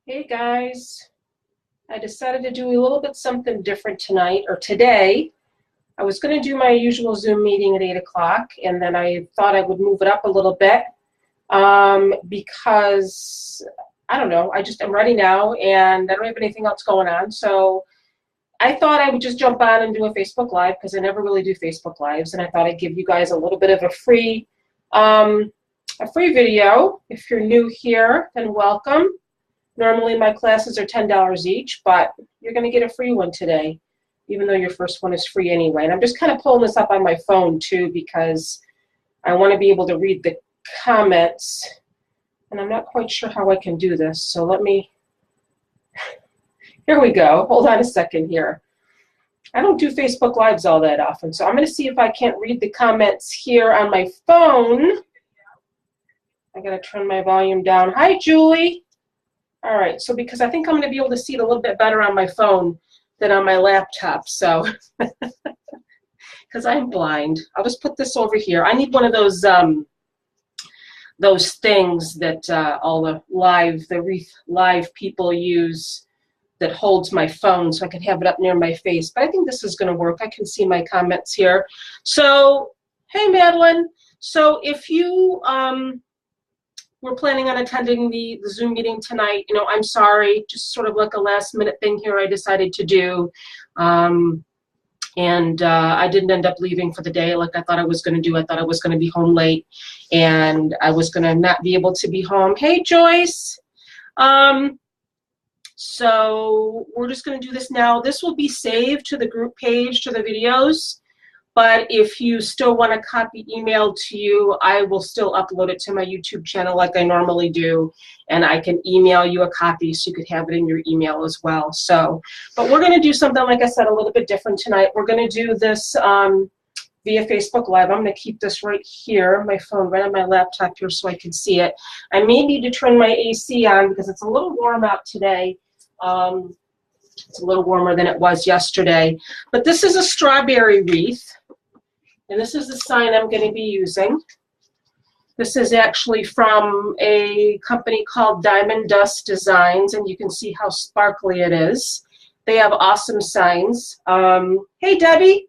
Hey guys, I decided to do a little bit something different tonight or today. I was going to do my usual Zoom meeting at 8 o'clock, and then I thought I would move it up a little bit because I don't know, I'm ready now and I don't have anything else going on. So I thought I would just jump on and do a Facebook Live because I never really do Facebook Lives, and I thought I'd give you guys a little bit of um, a free video. If you're new here, then welcome. Normally my classes are $10 each, but you're going to get a free one today, even though your first one is free anyway. And I'm just kind of pulling this up on my phone too because I want to be able to read the comments, and I'm not quite sure how I can do this. So here we go. Hold on a second here. I don't do Facebook Lives all that often, so I'm going to see if I can't read the comments here on my phone. I got to turn my volume down. Hi, Julie. All right, so because I think I'm going to be able to see it a little bit better on my phone than on my laptop, so because I'm blind. I'll just put this over here. I need one of those things that all the Wreath live people use that holds my phone so I can have it up near my face. But I think this is going to work. I can see my comments here. So, hey, Madeline. So if you we're planning on attending the Zoom meeting tonight. You know, I'm sorry, just sort of like a last minute thing here I decided to do. I didn't end up leaving for the day like I thought I was going to do. I thought I was going to be home late and I was going to not be able to be home. Hey, Joyce. So we're just going to do this now. This will be saved to the group page, to the videos. But if you still want a copy emailed to you, I will still upload it to my YouTube channel like I normally do, and I can email you a copy so you could have it in your email as well. So, but we're going to do something, like I said, a little bit different tonight. We're going to do this via Facebook Live. I'm going to keep this right here, my phone right on my laptop here so I can see it. I may need to turn my AC on because it's a little warm out today. It's a little warmer than it was yesterday. But this is a strawberry wreath. And this is the sign I'm going to be using. This is actually from a company called Diamond Dust Designs, and you can see how sparkly it is. They have awesome signs. Hey, Debbie.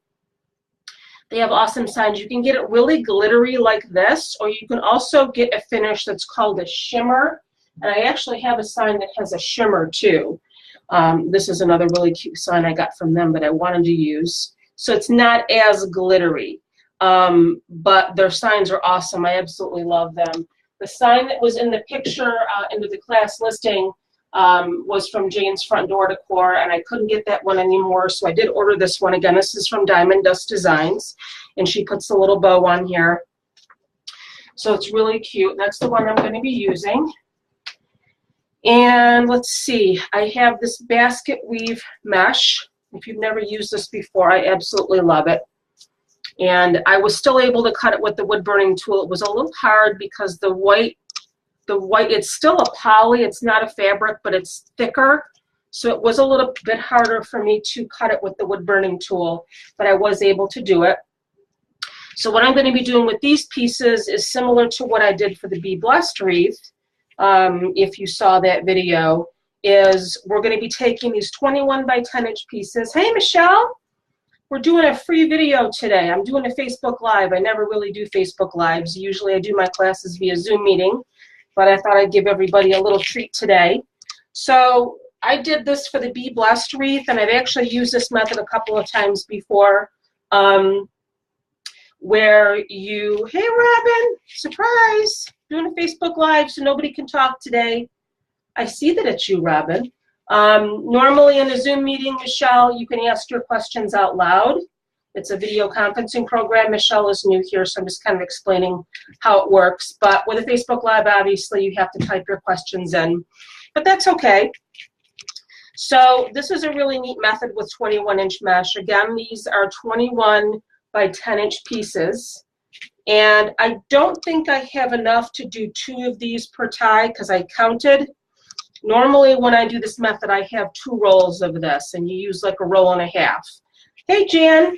They have awesome signs. You can get it really glittery like this, or you can also get a finish that's called a shimmer. And I actually have a sign that has a shimmer too. This is another really cute sign I got from them that I wanted to use. So it's not as glittery. But their signs are awesome. I absolutely love them. The sign that was in the picture into the class listing was from Jane's Front Door Decor, and I couldn't get that one anymore, so I did order this one again. This is from Diamond Dust Designs, and she puts a little bow on here. So it's really cute. That's the one I'm going to be using. And let's see, I have this basket weave mesh. If you've never used this before, I absolutely love it. And I was still able to cut it with the wood burning tool. It was a little hard because the white, it's still a poly, it's not a fabric, but it's thicker. So it was a little bit harder for me to cut it with the wood burning tool, but I was able to do it. So what I'm going to be doing with these pieces is similar to what I did for the Be Blessed wreath. If you saw that video, is we're going to be taking these 21 by 10 inch pieces. Hey, Michelle. We're doing a free video today. I'm doing a Facebook Live. I never really do Facebook Lives. Usually I do my classes via Zoom meeting, but I thought I'd give everybody a little treat today. So I did this for the Be Blessed wreath, and I've actually used this method a couple of times before, where you, hey Robin, surprise, doing a Facebook Live so nobody can talk today. I see that it's you, Robin. Normally in a Zoom meeting, Michelle, you can ask your questions out loud. It's a video conferencing program. Michelle is new here, so I'm just kind of explaining how it works. But with a Facebook Live, obviously, you have to type your questions in. But that's okay. So this is a really neat method with 21-inch mesh. Again, these are 21 by 10-inch pieces. And I don't think I have enough to do 2 of these per tie because I counted. Normally, when I do this method, I have 2 rolls of this, and you use like a roll and a half. Hey, Jan.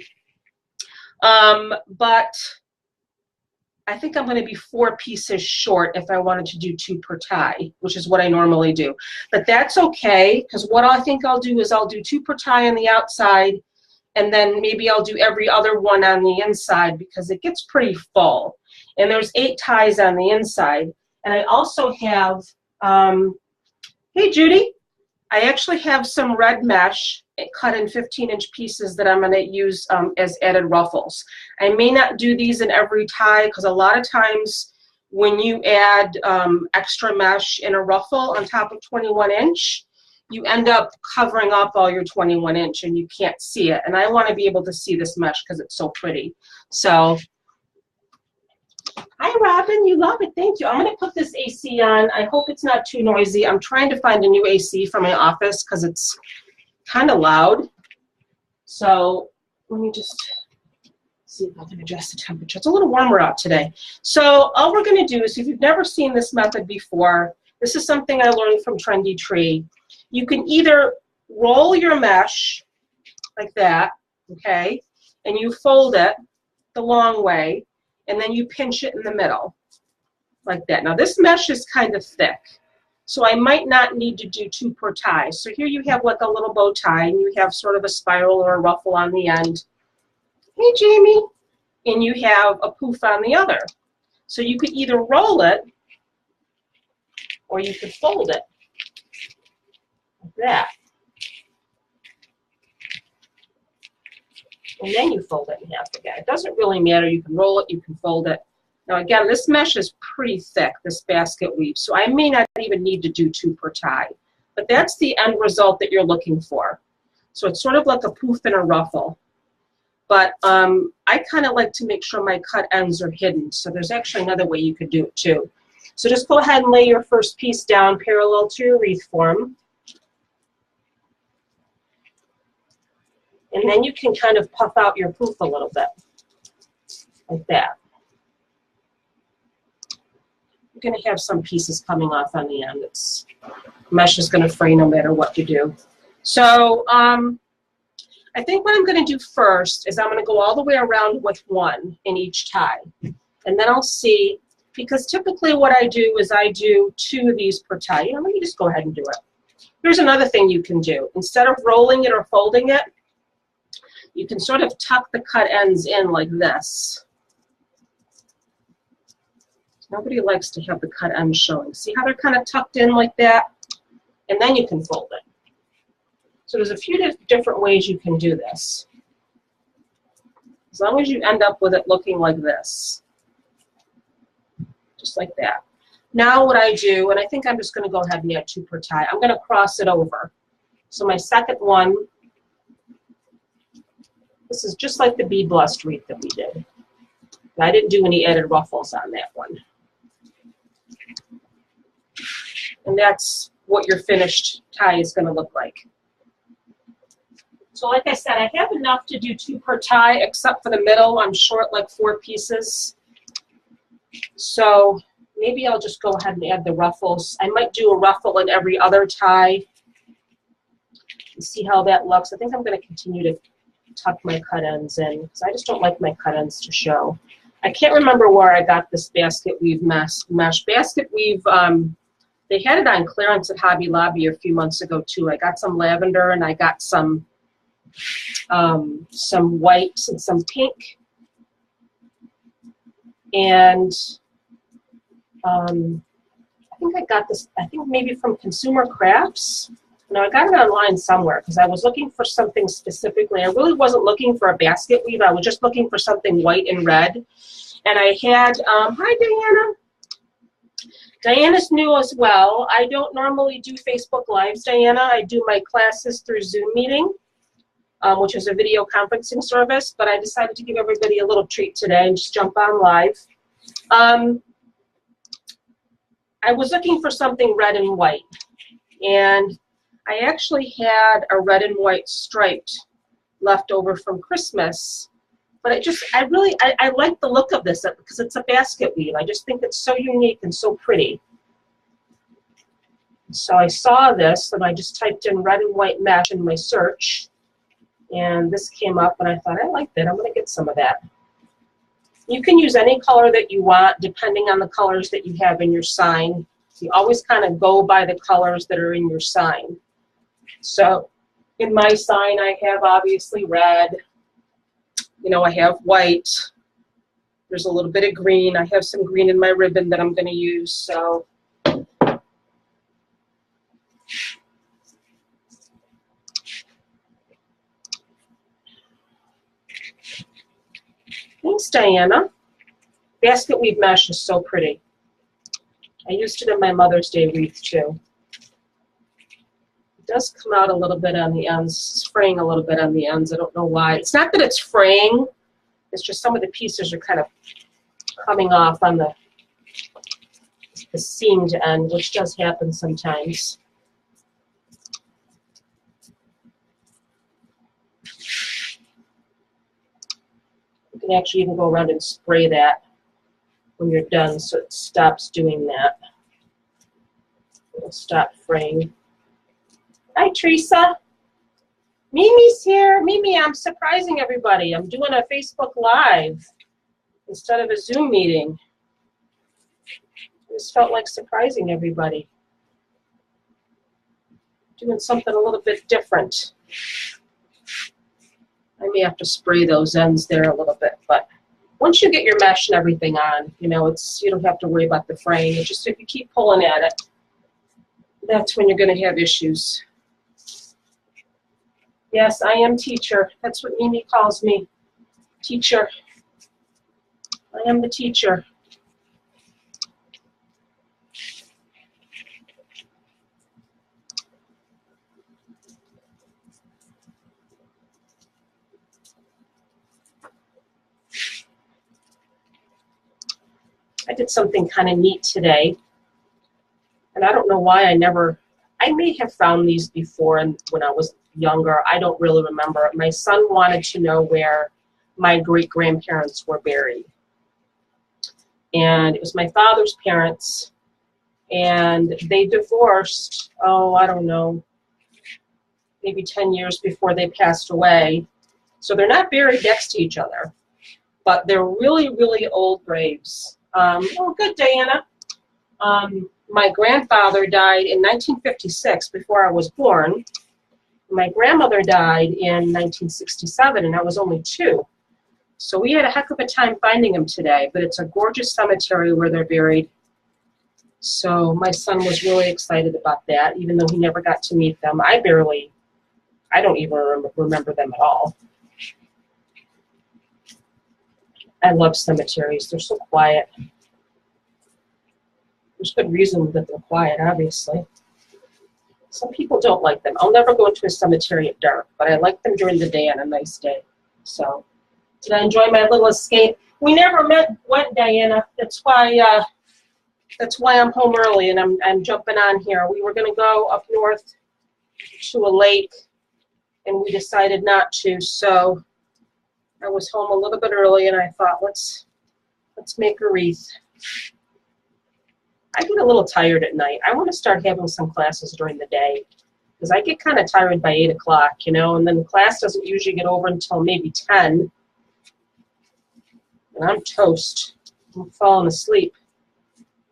But I think I'm going to be 4 pieces short if I wanted to do 2 per tie, which is what I normally do. But that's okay, because what I think I'll do is I'll do 2 per tie on the outside, and then maybe I'll do every other one on the inside because it gets pretty full. And there's 8 ties on the inside. And I also have, hey Judy, I actually have some red mesh cut in 15-inch pieces that I'm going to use as added ruffles. I may not do these in every tie because a lot of times when you add extra mesh in a ruffle on top of 21-inch, you end up covering up all your 21-inch and you can't see it. And I want to be able to see this mesh because it's so pretty. So, hi Robin, you love it. Thank you. I'm going to put this AC on. I hope it's not too noisy. I'm trying to find a new AC for my office because it's kind of loud. So let me just see if I can adjust the temperature. It's a little warmer out today. So all we're going to do is, if you've never seen this method before, this is something I learned from Trendy Tree. You can either roll your mesh like that, okay, and you fold it the long way, and then you pinch it in the middle like that. Now this mesh is kind of thick, so I might not need to do 2 per tie. So here you have like a little bow tie, and you have sort of a spiral or a ruffle on the end. Hey Jamie. And you have a poof on the other. So you could either roll it or you could fold it like that. And then you fold it in half again. It doesn't really matter. You can roll it, you can fold it. Now again, this mesh is pretty thick, this basket weave, so I may not even need to do 2 per tie. But that's the end result that you're looking for. So it's sort of like a poof and a ruffle. But I kind of like to make sure my cut ends are hidden. So there's actually another way you could do it too. So just go ahead and lay your first piece down parallel to your wreath form. And then you can kind of puff out your poof a little bit, like that. You're going to have some pieces coming off on the end. Mesh is going to fray no matter what you do. So I think what I'm going to do first is I'm going to go all the way around with 1 in each tie. And then I'll see, because typically what I do is I do 2 of these per tie. Let me just go ahead and do it. Here's another thing you can do. Instead of rolling it or folding it, you can sort of tuck the cut ends in like this. Nobody likes to have the cut ends showing. See how they're kind of tucked in like that? And then you can fold it. So there's a few different ways you can do this. As long as you end up with it looking like this. Just like that. Now what I do, and I think I'm just going to go ahead and add 2 per tie, I'm going to cross it over. So my second one, this is just like the bead blessed wreath that we did. I didn't do any added ruffles on that one. And that's what your finished tie is going to look like. So like I said, I have enough to do 2 per tie, except for the middle. I'm short like 4 pieces. So maybe I'll just go ahead and add the ruffles. I might do a ruffle in every other tie and see how that looks. I think I'm going to continue to tuck my cut ends in because I just don't like my cut ends to show. I can't remember where I got this basket weave mesh. Basket weave, they had it on clearance at Hobby Lobby a few months ago too. I got some lavender and I got some white and some pink. And I think I got this, I think maybe from Consumer Crafts. No, I got it online somewhere because I was looking for something specifically. I really wasn't looking for a basket weave. I was just looking for something white and red. And I had, hi Diana. Diana's new as well. I don't normally do Facebook Lives, Diana. I do my classes through Zoom meeting, which is a video conferencing service, but I decided to give everybody a little treat today and just jump on live. I was looking for something red and white, and I actually had a red and white striped left over from Christmas, but I like the look of this because it's a basket weave. I just think it's so unique and so pretty. So I saw this and I just typed in red and white mesh in my search, and this came up and I thought, I like that. I'm going to get some of that. You can use any color that you want depending on the colors that you have in your sign. You always kind of go by the colors that are in your sign. So in my sign, I have obviously red. You know, I have white. There's a little bit of green. I have some green in my ribbon that I'm going to use. So thanks, Diana. Basket weave mesh is so pretty. I used it in my Mother's Day wreath too. It does come out a little bit on the ends. It's fraying a little bit on the ends. I don't know why. It's not that it's fraying. It's just some of the pieces are kind of coming off on the seamed end, which does happen sometimes. You can actually even go around and spray that when you're done so it stops doing that. It'll stop fraying. Hi, Teresa. Mimi's here. Mimi, I'm surprising everybody. I'm doing a Facebook Live instead of a Zoom meeting. This felt like surprising everybody. Doing something a little bit different. I may have to spray those ends there a little bit, but once you get your mesh and everything on, you know, you don't have to worry about the fraying. It's just if you keep pulling at it, that's when you're going to have issues. Yes, I am teacher. That's what Mimi calls me. Teacher. I am the teacher. I did something kind of neat today. And I don't know why I may have found these before and when I was younger. I don't really remember. My son wanted to know where my great-grandparents were buried. And it was my father's parents. And they divorced, oh, I don't know, maybe 10 years before they passed away. So they're not buried next to each other. But they're really, really old graves. Oh, good, Diana. My grandfather died in 1956, before I was born. My grandmother died in 1967, and I was only 2. So we had a heck of a time finding them today, but it's a gorgeous cemetery where they're buried. So my son was really excited about that, even though he never got to meet them. I don't even remember them at all. I love cemeteries. They're so quiet. There's good reason that they're quiet, obviously. Some people don't like them. I'll never go into a cemetery at dark, but I like them during the day on a nice day. So, did I enjoy my little escape? We never went, Diana. That's why I'm home early and I'm jumping on here. We were going to go up north to a lake, and we decided not to. So I was home a little bit early, and I thought, let's make a wreath. I get a little tired at night. I want to start having some classes during the day because I get kind of tired by 8 o'clock, you know, and then class doesn't usually get over until maybe 10. And I'm toast. I'm falling asleep.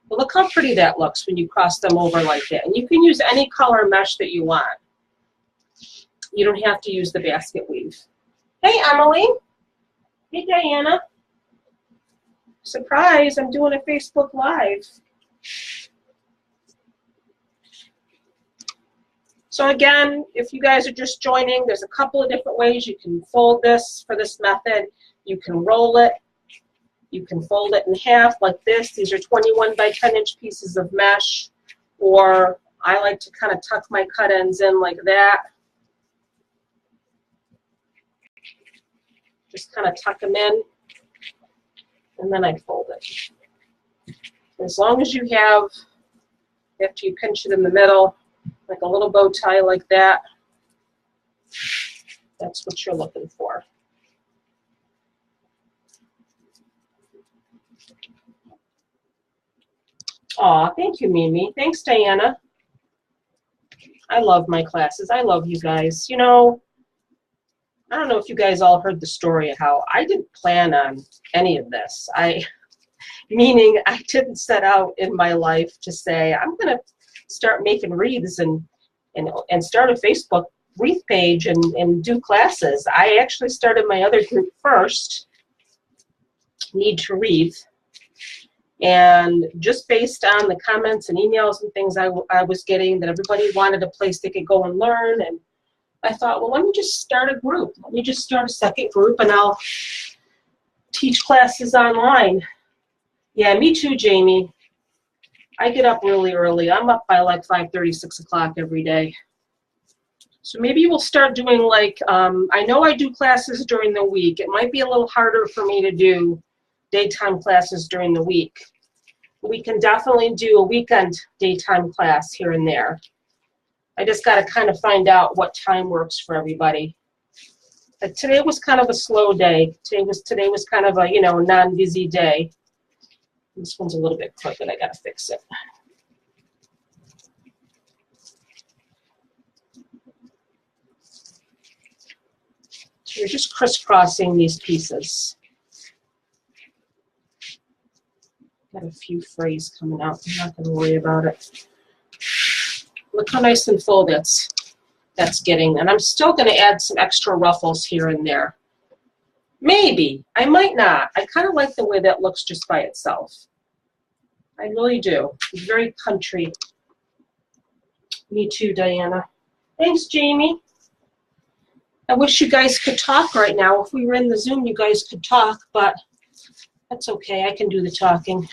But look how pretty that looks when you cross them over like that. And you can use any color mesh that you want. You don't have to use the basket weave. Hey, Emily. Hey, Diana. Surprise, I'm doing a Facebook Live. So again, if you guys are just joining, there's a couple of different ways you can fold this for this method. You can roll it. You can fold it in half like this. These are 21 by 10 inch pieces of mesh. Or I like to kind of tuck my cut ends in like that. Just kind of tuck them in. And then I fold it. As long as you have, after you pinch it in the middle, like a little bow tie like that, that's what you're looking for. Aw, thank you, Mimi. Thanks, Diana. I love my classes. I love you guys. You know, I don't know if you guys all heard the story of how I didn't plan on any of this. Meaning I didn't set out in my life to say, I'm going to start making wreaths and start a Facebook wreath page and do classes. I actually started my other group first, Need to Wreathe. And just based on the comments and emails and things I was getting, that everybody wanted a place they could go and learn. And I thought, well, let me just start a group. Let me just start a second group, and I'll teach classes online. Yeah, me too, Jamie. I get up really early. I'm up by like 5:30, 6 o'clock every day. So maybe we'll start doing like, I know I do classes during the week. It might be a little harder for me to do daytime classes during the week. We can definitely do a weekend daytime class here and there. I just got to kind of find out what time works for everybody. But today was kind of a slow day. Today was kind of a, you know, non-busy day. This one's a little bit crooked. I got to fix it. So you're just crisscrossing these pieces. Got a few frays coming out. I'm not going to worry about it. Look how nice and full that's getting. And I'm still going to add some extra ruffles here and there. Maybe. I might not. I kind of like the way that looks just by itself. I really do. It's very country. Me too, Diana. Thanks, Jamie. I wish you guys could talk right now. If we were in the Zoom, you guys could talk, but that's okay. I can do the talking.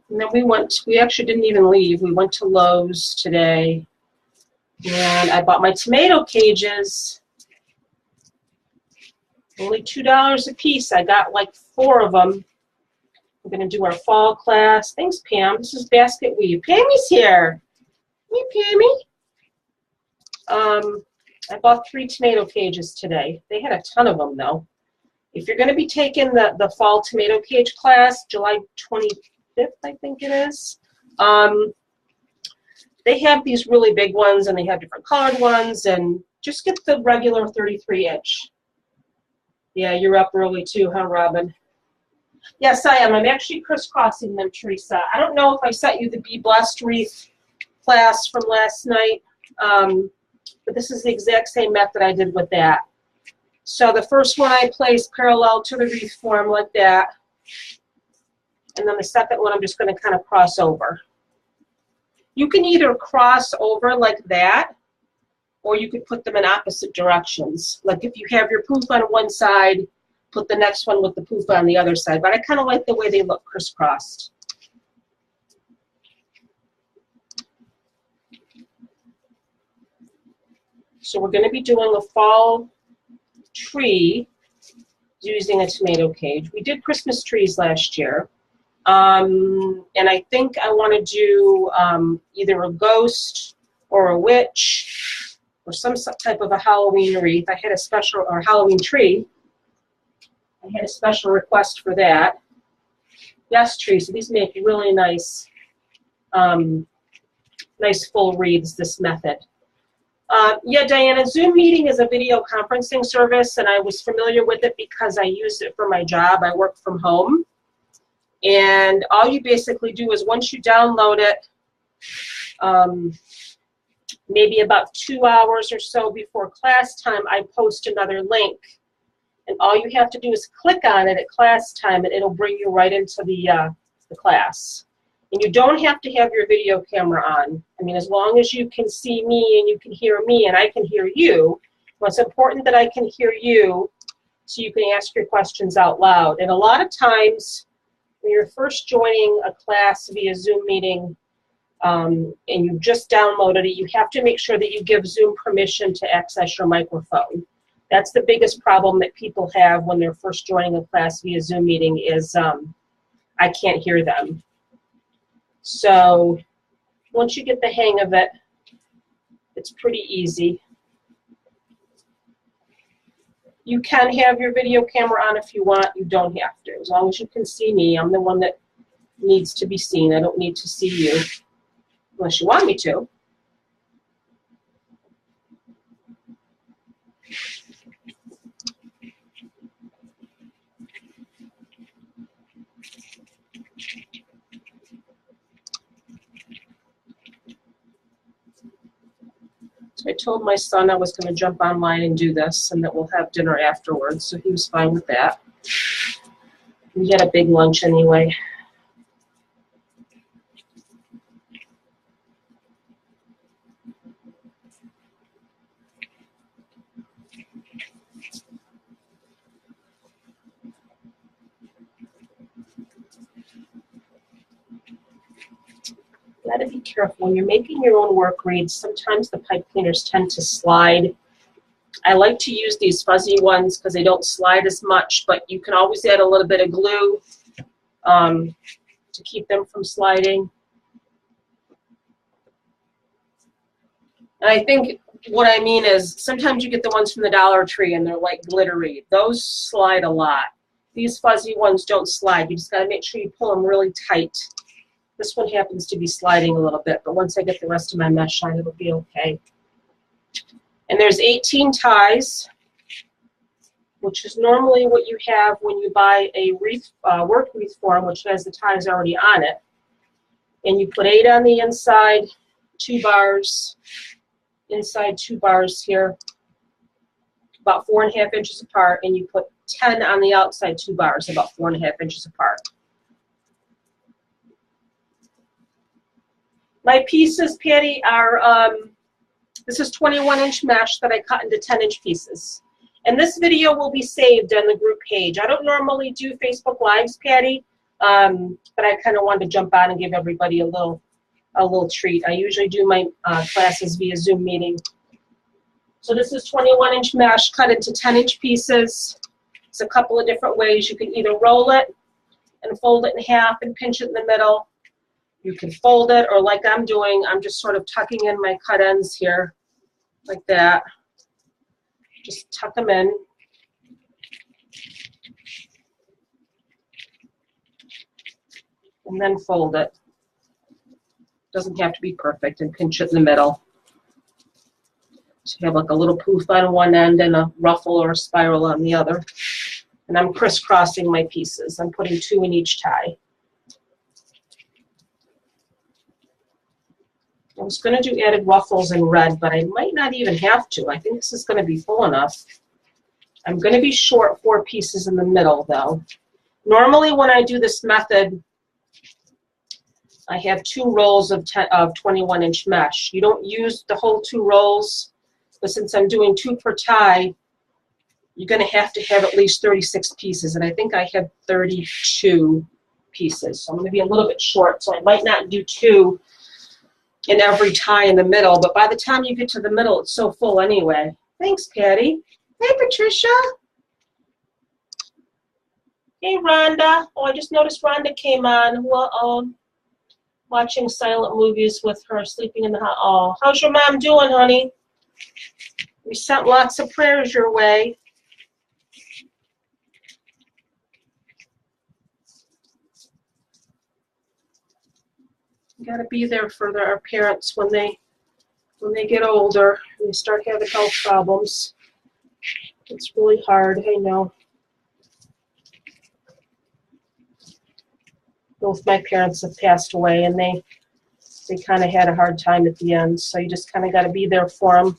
And then we actually didn't even leave. We went to Lowe's today, and I bought my tomato cages. Only $2 a piece. I got like 4 of them. We're going to do our fall class. Thanks, Pam. This is Basket Weave. Pammy's here. Hey, Pammy. I bought 3 tomato cages today. They had a ton of them, though. If you're going to be taking the fall tomato cage class, July 25th, I think it is, they have these really big ones, and they have different colored ones, and just get the regular 33-inch. Yeah, you're up early too, huh, Robin? Yes, I am. I'm actually crisscrossing them, Teresa. I don't know if I sent you the Be Blessed wreath class from last night, but this is the exact same method I did with that. So the first one I place parallel to the wreath form like that, and then the second one I'm just going to kind of cross over. You can either cross over like that, or you could put them in opposite directions. Like if you have your poof on one side, put the next one with the poof on the other side. But I kind of like the way they look crisscrossed. So we're going to be doing a fall tree using a tomato cage. We did Christmas trees last year. And I think I want to do either a ghost or a witch or some type of a Halloween wreath. I had a special, or Halloween tree. I had a special request for that. Yes, Teresa, these make really nice, nice full wreaths, this method. Yeah, Diana, Zoom meeting is a video conferencing service, and I was familiar with it because I used it for my job. I work from home. And all you basically do is once you download it, maybe about 2 hours or so before class time, I post another link. And all you have to do is click on it at class time, and it'll bring you right into the class. And you don't have to have your video camera on. I mean, as long as you can see me and you can hear me and I can hear you, well, it's important that I can hear you so you can ask your questions out loud. And a lot of times, when you're first joining a class via Zoom meeting, and you just downloaded it, you have to make sure that you give Zoom permission to access your microphone. That's the biggest problem that people have when they're first joining a class via Zoom meeting is I can't hear them. So once you get the hang of it, it's pretty easy. You can have your video camera on if you want. You don't have to. As long as you can see me, I'm the one that needs to be seen. I don't need to see you unless you want me to. So I told my son I was going to jump online and do this and that we'll have dinner afterwards, so he was fine with that. We had a big lunch anyway. You got to be careful when you're making your own work wreaths. Sometimes the pipe cleaners tend to slide. I like to use these fuzzy ones because they don't slide as much, but you can always add a little bit of glue to keep them from sliding. And I think what I mean is sometimes you get the ones from the Dollar Tree and they're like glittery. Those slide a lot. These fuzzy ones don't slide. You just got to make sure you pull them really tight. This one happens to be sliding a little bit, but once I get the rest of my mesh on, it'll be okay. And there's 18 ties, which is normally what you have when you buy a wreath, work wreath form, which has the ties already on it. And you put 8 on the inside, 2 bars, inside 2 bars here, about 4.5 inches apart, and you put 10 on the outside 2 bars, about 4.5 inches apart. My pieces, Patty, are, this is 21-inch mesh that I cut into 10-inch pieces. And this video will be saved on the group page. I don't normally do Facebook Lives, Patty, but I kind of wanted to jump on and give everybody a little treat. I usually do my classes via Zoom meeting. So this is 21-inch mesh cut into 10-inch pieces. There's a couple of different ways. You can either roll it and fold it in half and pinch it in the middle. You can fold it, or like I'm doing, I'm just sort of tucking in my cut ends here, like that. Just tuck them in. And then fold it. Doesn't have to be perfect, and pinch it in the middle. So you have like a little poof on one end and a ruffle or a spiral on the other. And I'm crisscrossing my pieces. I'm putting 2 in each tie. I was going to do added ruffles in red, but I might not even have to. I think this is going to be full enough. I'm going to be short 4 pieces in the middle, though. Normally, when I do this method, I have 2 rolls of 21-inch mesh. You don't use the whole 2 rolls, but since I'm doing 2 per tie, you're going to have at least 36 pieces, and I think I have 32 pieces. So I'm going to be a little bit short, so I might not do 2 in every tie in the middle, but by the time you get to the middle, it's so full anyway. Thanks, Patty. Hey, Patricia. Hey, Rhonda. Oh, I just noticed Rhonda came on. Well, watching silent movies with her, sleeping in the house. Oh, how's your mom doing, honey? We sent lots of prayers your way. You gotta be there for our parents when they get older and they start having health problems. It's really hard, I know. Both my parents have passed away, and they kind of had a hard time at the end, so you just kind of got to be there for them.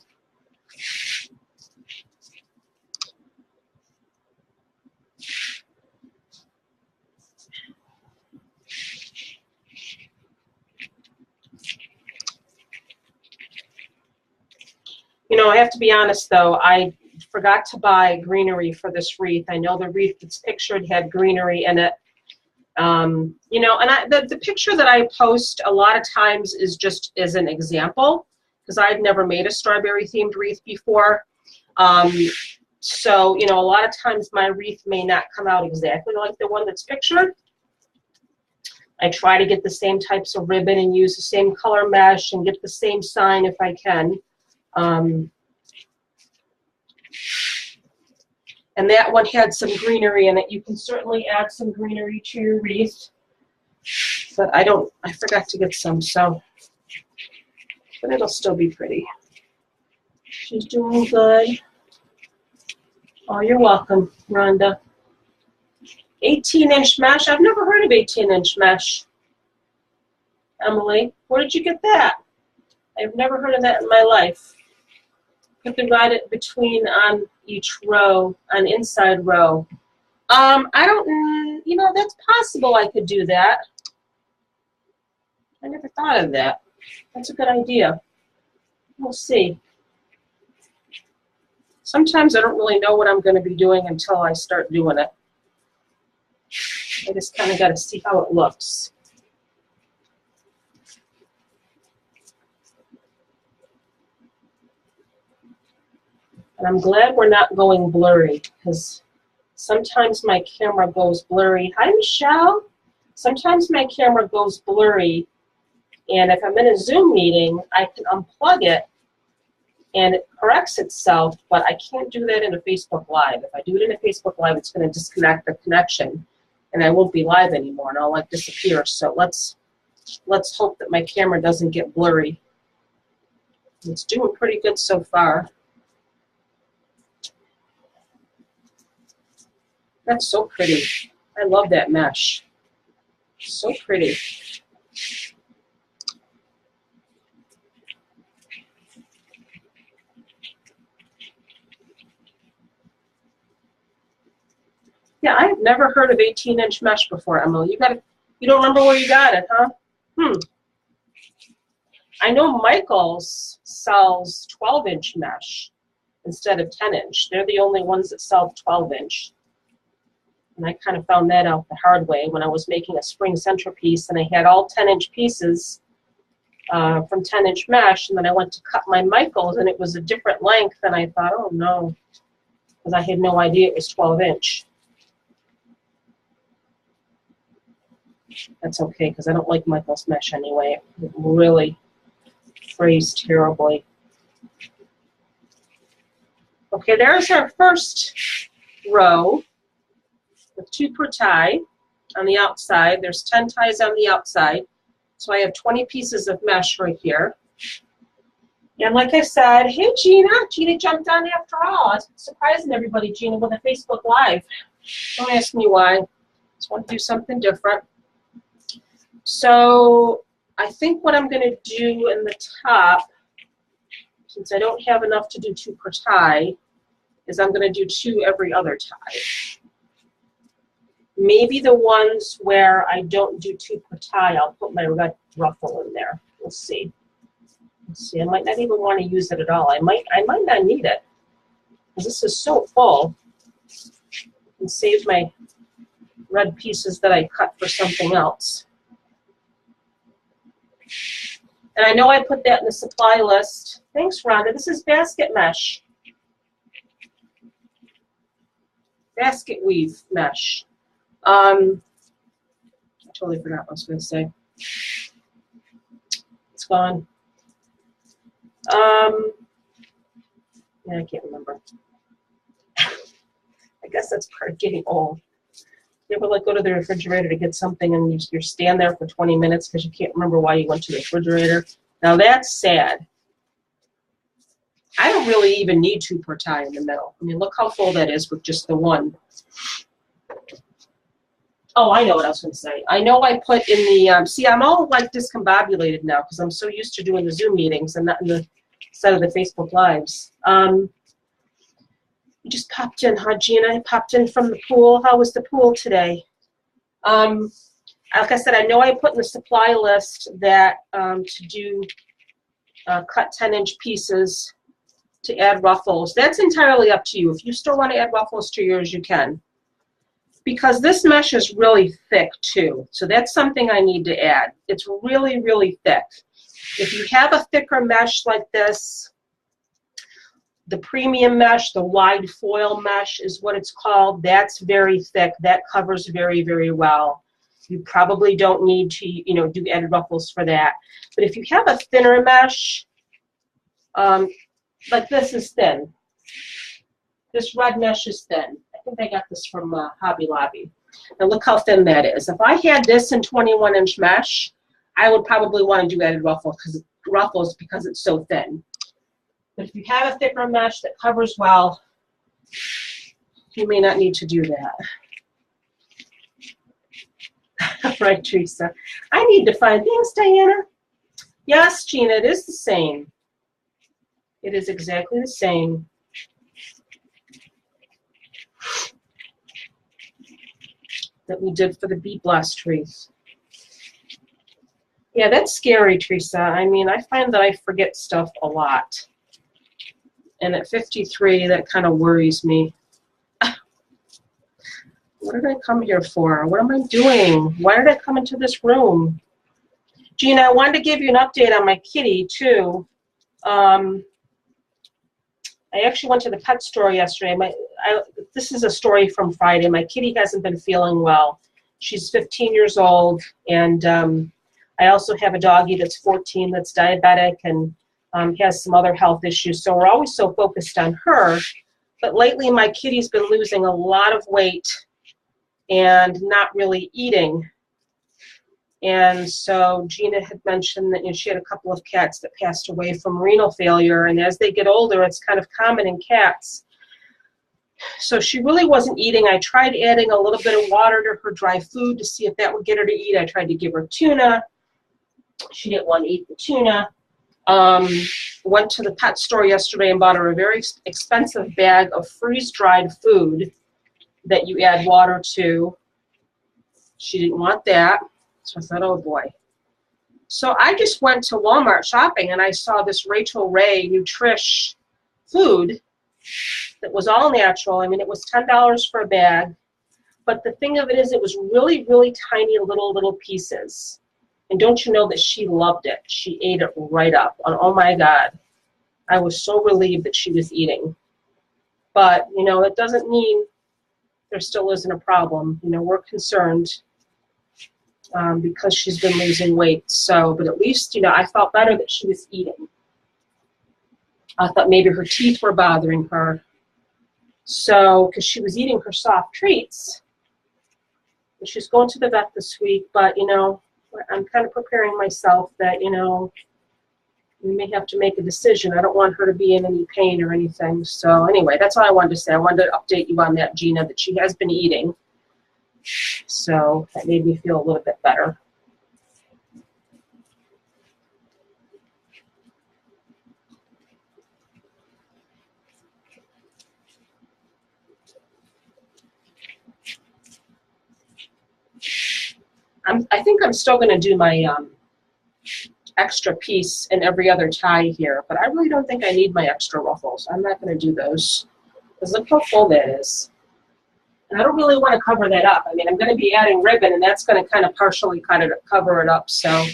You know, I have to be honest, though, I forgot to buy greenery for this wreath. I know the wreath that's pictured had greenery in it. You know, and the picture that I post a lot of times is just as an example, because I've never made a strawberry-themed wreath before. So, you know, a lot of times my wreath may not come out exactly like the one that's pictured. I try to get the same types of ribbon and use the same color mesh and get the same sign if I can. And that one had some greenery in it. You can certainly add some greenery to your wreath. But I forgot to get some, so, but it'll still be pretty. She's doing good. Oh, you're welcome, Rhonda. 18-inch mesh. I've never heard of 18-inch mesh. Emily, where did you get that? I've never heard of that in my life. Put the rod between on each row, on inside row. I don't, you know, that's possible I could do that. I never thought of that. That's a good idea. We'll see. Sometimes I don't really know what I'm going to be doing until I start doing it. I just kind of got to see how it looks. And I'm glad we're not going blurry, because sometimes my camera goes blurry. Hi, Michelle. Sometimes my camera goes blurry, and if I'm in a Zoom meeting, I can unplug it, and it corrects itself, but I can't do that in a Facebook Live. If I do it in a Facebook Live, it's going to disconnect the connection, and I won't be live anymore, and I'll like disappear. So let's hope that my camera doesn't get blurry. It's doing pretty good so far. That's so pretty. I love that mesh. So pretty. Yeah, I have never heard of 18-inch mesh before, Emily. You don't remember where you got it, huh? I know Michael's sells 12-inch mesh instead of 10-inch. They're the only ones that sell 12-inch. And I kind of found that out the hard way when I was making a spring centerpiece, and I had all 10-inch pieces from 10-inch mesh, and then I went to cut my Michael's, and it was a different length, and I thought, oh no, because I had no idea it was 12-inch. That's okay, because I don't like Michael's mesh anyway. It really frays terribly. Okay, there's our first row with 2 per tie on the outside. There's 10 ties on the outside. So I have 20 pieces of mesh right here. And like I said, hey Gina, Gina jumped on after all. I was surprising everybody, Gina, with a Facebook Live. Don't ask me why. Just want to do something different. So I think what I'm going to do in the top, since I don't have enough to do 2 per tie, is I'm going to do 2 every other tie. Maybe the ones where I don't do 2 per tie, I'll put my red ruffle in there. We'll see. Let's see. I might not even want to use it at all. I might not need it, because this is so full. And save my red pieces that I cut for something else. And I know I put that in the supply list. Thanks, Rhonda. This is basket mesh. Basket weave mesh. I totally forgot what I was going to say. It's gone. Yeah, I can't remember. I guess that's part of getting old. You ever like go to the refrigerator to get something and you stand there for 20 minutes because you can't remember why you went to the refrigerator? Now that's sad. I don't really even need 2 per tie in the middle. I mean, look how full that is with just the one. Oh, I know what I was going to say. I know I put in the, see, I'm all like discombobulated now because I'm so used to doing the Zoom meetings and not in the set of the Facebook Lives. You just popped in, huh, Gina? I popped in from the pool. How was the pool today? Like I said, I know I put in the supply list that to do cut 10-inch pieces to add ruffles. That's entirely up to you. If you still want to add ruffles to yours, you can. Because this mesh is really thick too. So that's something I need to add. It's really, really thick. If you have a thicker mesh like this, the premium mesh, the wide foil mesh is what it's called. That's very thick. That covers very, very well. You probably don't need to, you know, do added ruffles for that. But if you have a thinner mesh, like this is thin. This red mesh is thin. think I got this from Hobby Lobby. And look how thin that is. If I had this in 21-inch mesh, I would probably want to do added ruffles because it's so thin. But if you have a thicker mesh that covers well, you may not need to do that. Right, Teresa? I need to find things, Diana. Yes, Gina, it is the same. It is exactly the same. That we did for the Be Blessed wreath. Yeah, that's scary, Teresa. I mean, I find that I forget stuff a lot. And at 53, that kind of worries me. What did I come here for? What am I doing? Why did I come into this room? Gina, I wanted to give you an update on my kitty, too. I actually went to the pet store yesterday. This is a story from Friday. My kitty hasn't been feeling well. She's 15 years old, and I also have a doggie that's 14 that's diabetic and has some other health issues. So we're always so focused on her. But lately, my kitty's been losing a lot of weight and not really eating. And so Gina had mentioned that she had a couple of cats that passed away from renal failure, and as they get older, it's kind of common in cats. So she really wasn't eating. I tried adding a little bit of water to her dry food to see if that would get her to eat. I tried to give her tuna. She didn't want to eat the tuna. Went to the pet store yesterday and bought her a very expensive bag of freeze-dried food that you add water to. She didn't want that. So I thought, oh boy. So I just went to Walmart shopping and I saw this Rachel Ray Nutrish food that was all natural. I mean, it was $10 for a bag. But the thing of it is, it was really, really tiny little pieces. And don't you know that she loved it? She ate it right up. And oh my God. I was so relieved that she was eating. But, you know, it doesn't mean there still isn't a problem. You know, we're concerned. Because she's been losing weight. So, but at least, you know, I felt better that she was eating. I thought maybe her teeth were bothering her. So, because she was eating her soft treats. And she's going to the vet this week, but, you know, I'm kind of preparing myself that, you know, we may have to make a decision. I don't want her to be in any pain or anything. So anyway, that's all I wanted to say. I wanted to update you on that, Gina, that she has been eating. So that made me feel a little bit better. I think I'm still going to do my extra piece in every other tie here, but I really don't think I need my extra ruffles. I'm not going to do those because look how full that is. And I don't really want to cover that up. I mean, I'm going to be adding ribbon, and that's going to kind of partially cover it up. So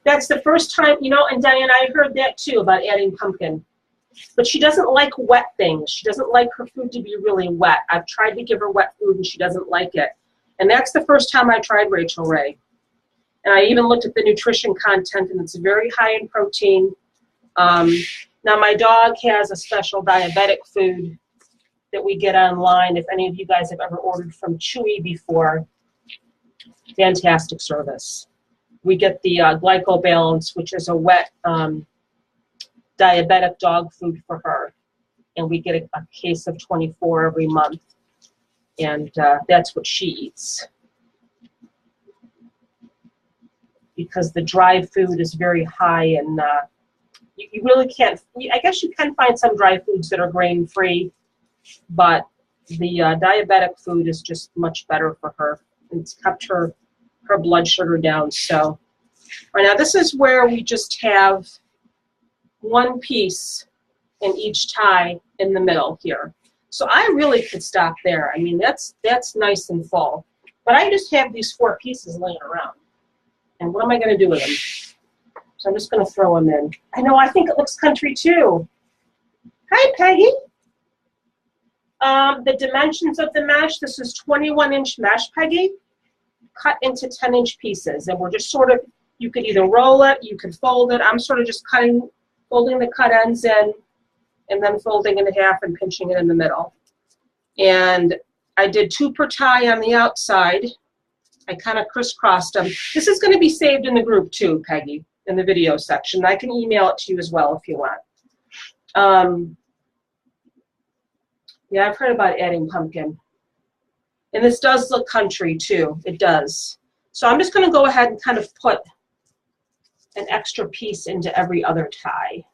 that's the first time, you know, and Diane, I heard that too about adding pumpkin. But she doesn't like wet things. She doesn't like her food to be really wet. I've tried to give her wet food, and she doesn't like it. And that's the first time I tried Rachel Ray. And I even looked at the nutrition content, and it's very high in protein. Now, my dog has a special diabetic food that we get online. If any of you guys have ever ordered from Chewy before, fantastic service. We get the Glyco Balance, which is a wet diabetic dog food for her. And we get a case of 24 every month. And that's what she eats. Because the dry food is very high in you really can't, I guess you can find some dry foods that are grain-free, but the diabetic food is just much better for her. It's kept her blood sugar down. So, right now, this is where we just have one piece in each tie in the middle here. So I really could stop there. I mean, that's nice and full. But I just have these 4 pieces laying around. And what am I going to do with them? So I'm just going to throw them in. I know, I think it looks country too. Hi, Peggy. The dimensions of the mesh, this is 21-inch mesh, Peggy, cut into 10-inch pieces. And we're just sort of, you could either roll it, you could fold it. I'm sort of just folding the cut ends in and then folding it in half and pinching it in the middle. And I did 2 per tie on the outside. I kind of crisscrossed them. This is going to be saved in the group too, Peggy, in the video section. I can email it to you as well if you want. Yeah, I've heard about adding pumpkin. And this does look country too. It does. So I'm just going to go ahead and kind of put an extra piece into every other tie.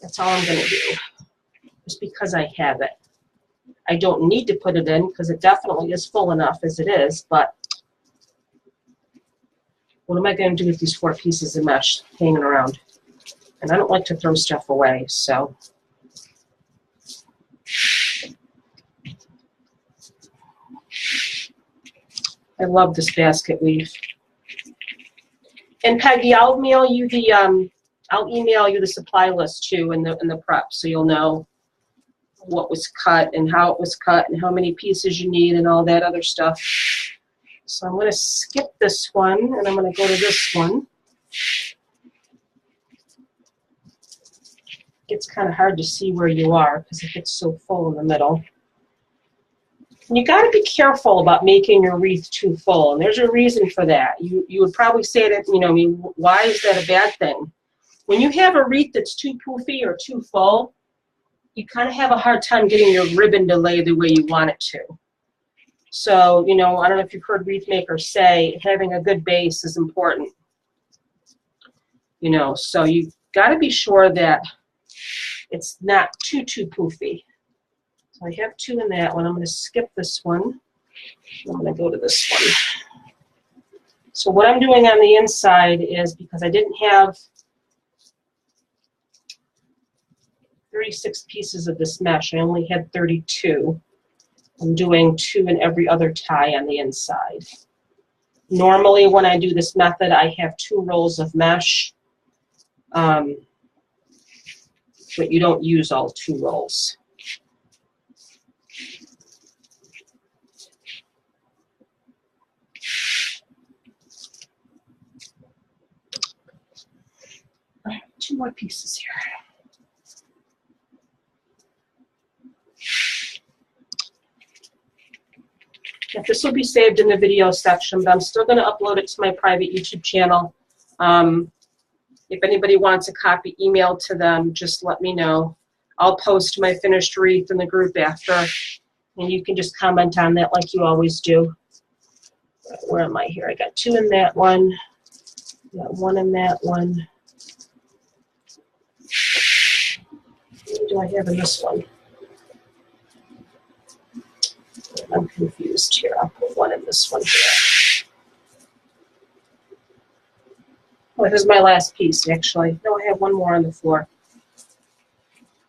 That's all I'm going to do, just because I have it. I don't need to put it in because it definitely is full enough as it is, but what am I going to do with these 4 pieces of mesh hanging around? And I don't like to throw stuff away, so. I love this basket weave. And Peggy, I'll email you the supply list too in the prep, so you'll know what was cut and how it was cut and how many pieces you need and all that other stuff. So I'm going to skip this one and I'm going to go to this one. It's kind of hard to see where you are because it gets so full in the middle. And you got to be careful about making your wreath too full, and there's a reason for that. You would probably say that, you know, I mean, why is that a bad thing? When you have a wreath that's too poofy or too full, you kind of have a hard time getting your ribbon to lay the way you want it to. So, you know, I don't know if you've heard wreath makers say having a good base is important. You know, so you got to be sure that it's not too poofy. So I have 2 in that one. I'm going to skip this one. I'm going to go to this one. So what I'm doing on the inside is, because I didn't have 36 pieces of this mesh, I only had 32. I'm doing 2 in every other tie on the inside. Normally when I do this method, I have 2 rolls of mesh, but you don't use all 2 rolls. All right, 2 more pieces here. Now, this will be saved in the video section, but I'm still going to upload it to my private YouTube channel. If anybody wants a copy emailed to them, just let me know. I'll post my finished wreath in the group after, and you can just comment on that like you always do. Where am I here? I got 2 in that one. Got 1 in that one. What do I have in this one? I'm confused here. I'll put 1 in this one here. Oh, here's my last piece, actually. No, I have 1 more on the floor.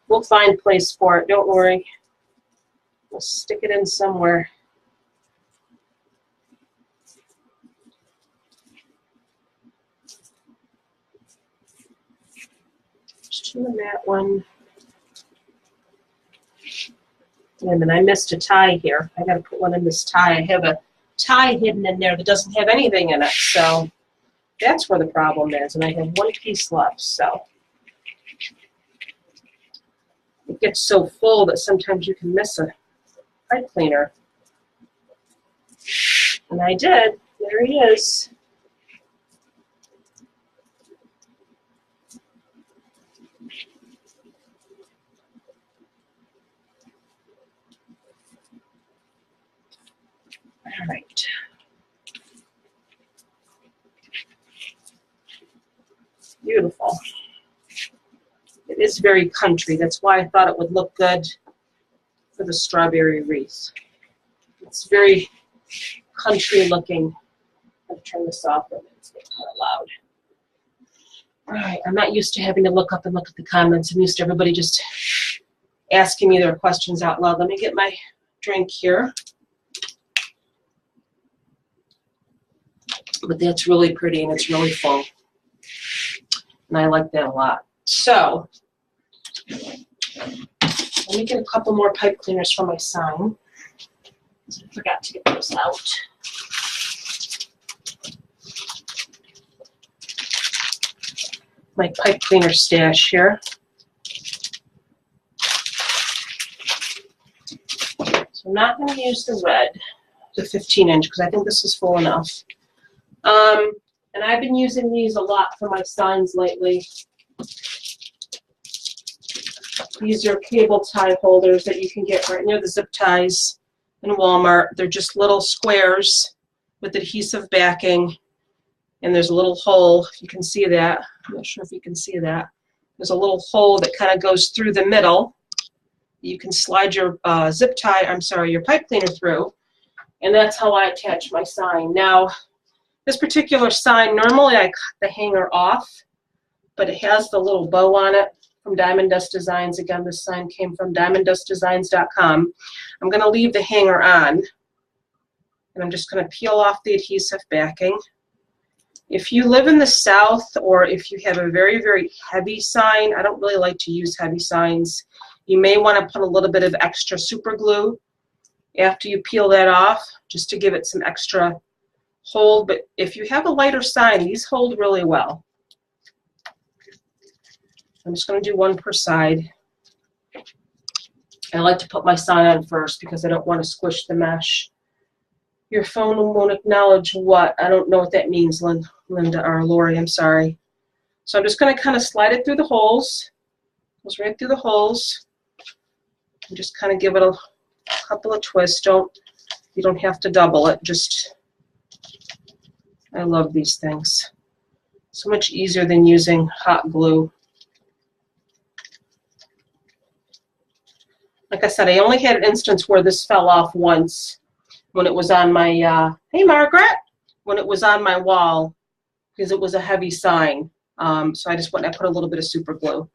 We'll find place for it. Don't worry. We'll stick it in somewhere. There's 2 in that one. And then I missed a tie here. I got to put 1 in this tie. I have a tie hidden in there that doesn't have anything in it. So that's where the problem is. And I have 1 piece left. So it gets so full that sometimes you can miss a pipe cleaner. And I did. There he is. All right. Beautiful. It is very country. That's why I thought it would look good for the strawberry wreath. It's very country looking. I'm going to turn this off. It's getting kind of loud. All right. I'm not used to having to look up and look at the comments. I'm used to everybody just asking me their questions out loud. Let me get my drink here. But that's really pretty and it's really full. And I like that a lot. So, let me get a couple more pipe cleaners for my sign. I forgot to get those out. My pipe cleaner stash here. So I'm not going to use the red, the 15-inch, because I think this is full enough. And I've been using these a lot for my signs lately. These are cable tie holders that you can get right near the zip ties in Walmart. They're just little squares with adhesive backing, and there's a little hole, if you can see that. I'm not sure if you can see that. There's a little hole that kind of goes through the middle. You can slide your your pipe cleaner through, and that's how I attach my sign. Now, this particular sign, normally I cut the hanger off, but it has the little bow on it from Diamond Dust Designs. Again, this sign came from diamonddustdesigns.com. I'm going to leave the hanger on, and I'm just going to peel off the adhesive backing. If you live in the South, or if you have a very, very heavy sign, I don't really like to use heavy signs. You may want to put a little bit of extra super glue after you peel that off, just to give it some extra hold. But if you have a lighter sign, these hold really well. I'm just going to do one per side. I like to put my sign on first because I don't want to squish the mesh. Your phone won't acknowledge what? I don't know what that means, Linda or Lori, I'm sorry. So I'm just going to kind of slide it through the holes. Goes right through the holes. And just kind of give it a couple of twists. You don't have to double it. Just, I love these things. So much easier than using hot glue. Like I said, I only had an instance where this fell off once when it was on my, hey Margaret, when it was on my wall, because it was a heavy sign. So I just went and I put a little bit of super glue.